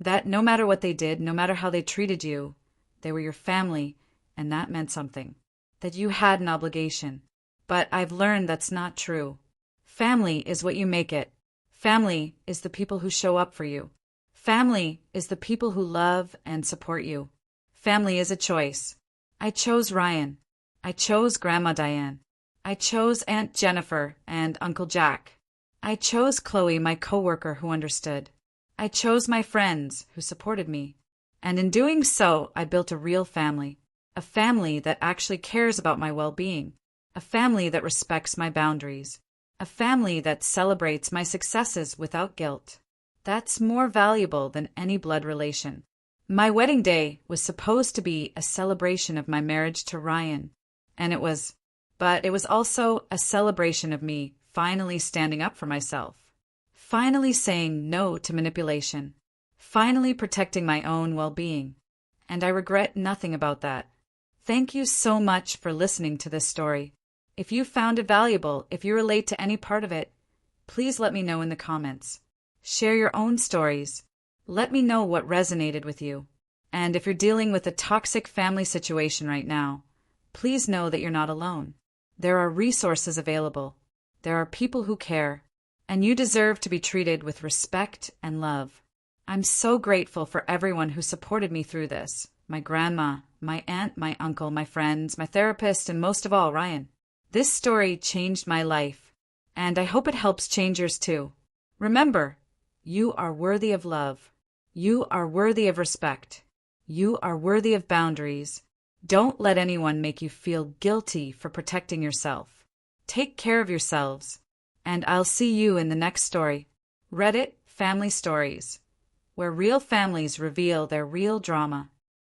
that no matter what they did, no matter how they treated you, they were your family, and that meant something, that you had an obligation. But I've learned that's not true. Family is what you make it. Family is the people who show up for you. Family is the people who love and support you. Family is a choice. I chose Ryan. I chose Grandma Diane. I chose Aunt Jennifer and Uncle Jack. I chose Chloe, my coworker who understood. I chose my friends who supported me. And in doing so, I built a real family. A family that actually cares about my well-being. A family that respects my boundaries. A family that celebrates my successes without guilt. That's more valuable than any blood relation. My wedding day was supposed to be a celebration of my marriage to Ryan. And it was. But it was also a celebration of me finally standing up for myself. Finally saying no to manipulation. Finally protecting my own well-being. And I regret nothing about that. Thank you so much for listening to this story. If you found it valuable, if you relate to any part of it, please let me know in the comments. Share your own stories. Let me know what resonated with you. And if you're dealing with a toxic family situation right now, please know that you're not alone. There are resources available. There are people who care. And you deserve to be treated with respect and love. I'm so grateful for everyone who supported me through this. My grandma, my aunt, my uncle, my friends, my therapist, and most of all, Ryan. This story changed my life. And I hope it helps change yours too. Remember, you are worthy of love. You are worthy of respect. You are worthy of boundaries. Don't let anyone make you feel guilty for protecting yourself. Take care of yourselves. And I'll see you in the next story. Reddit Family Stories, where real families reveal their real drama.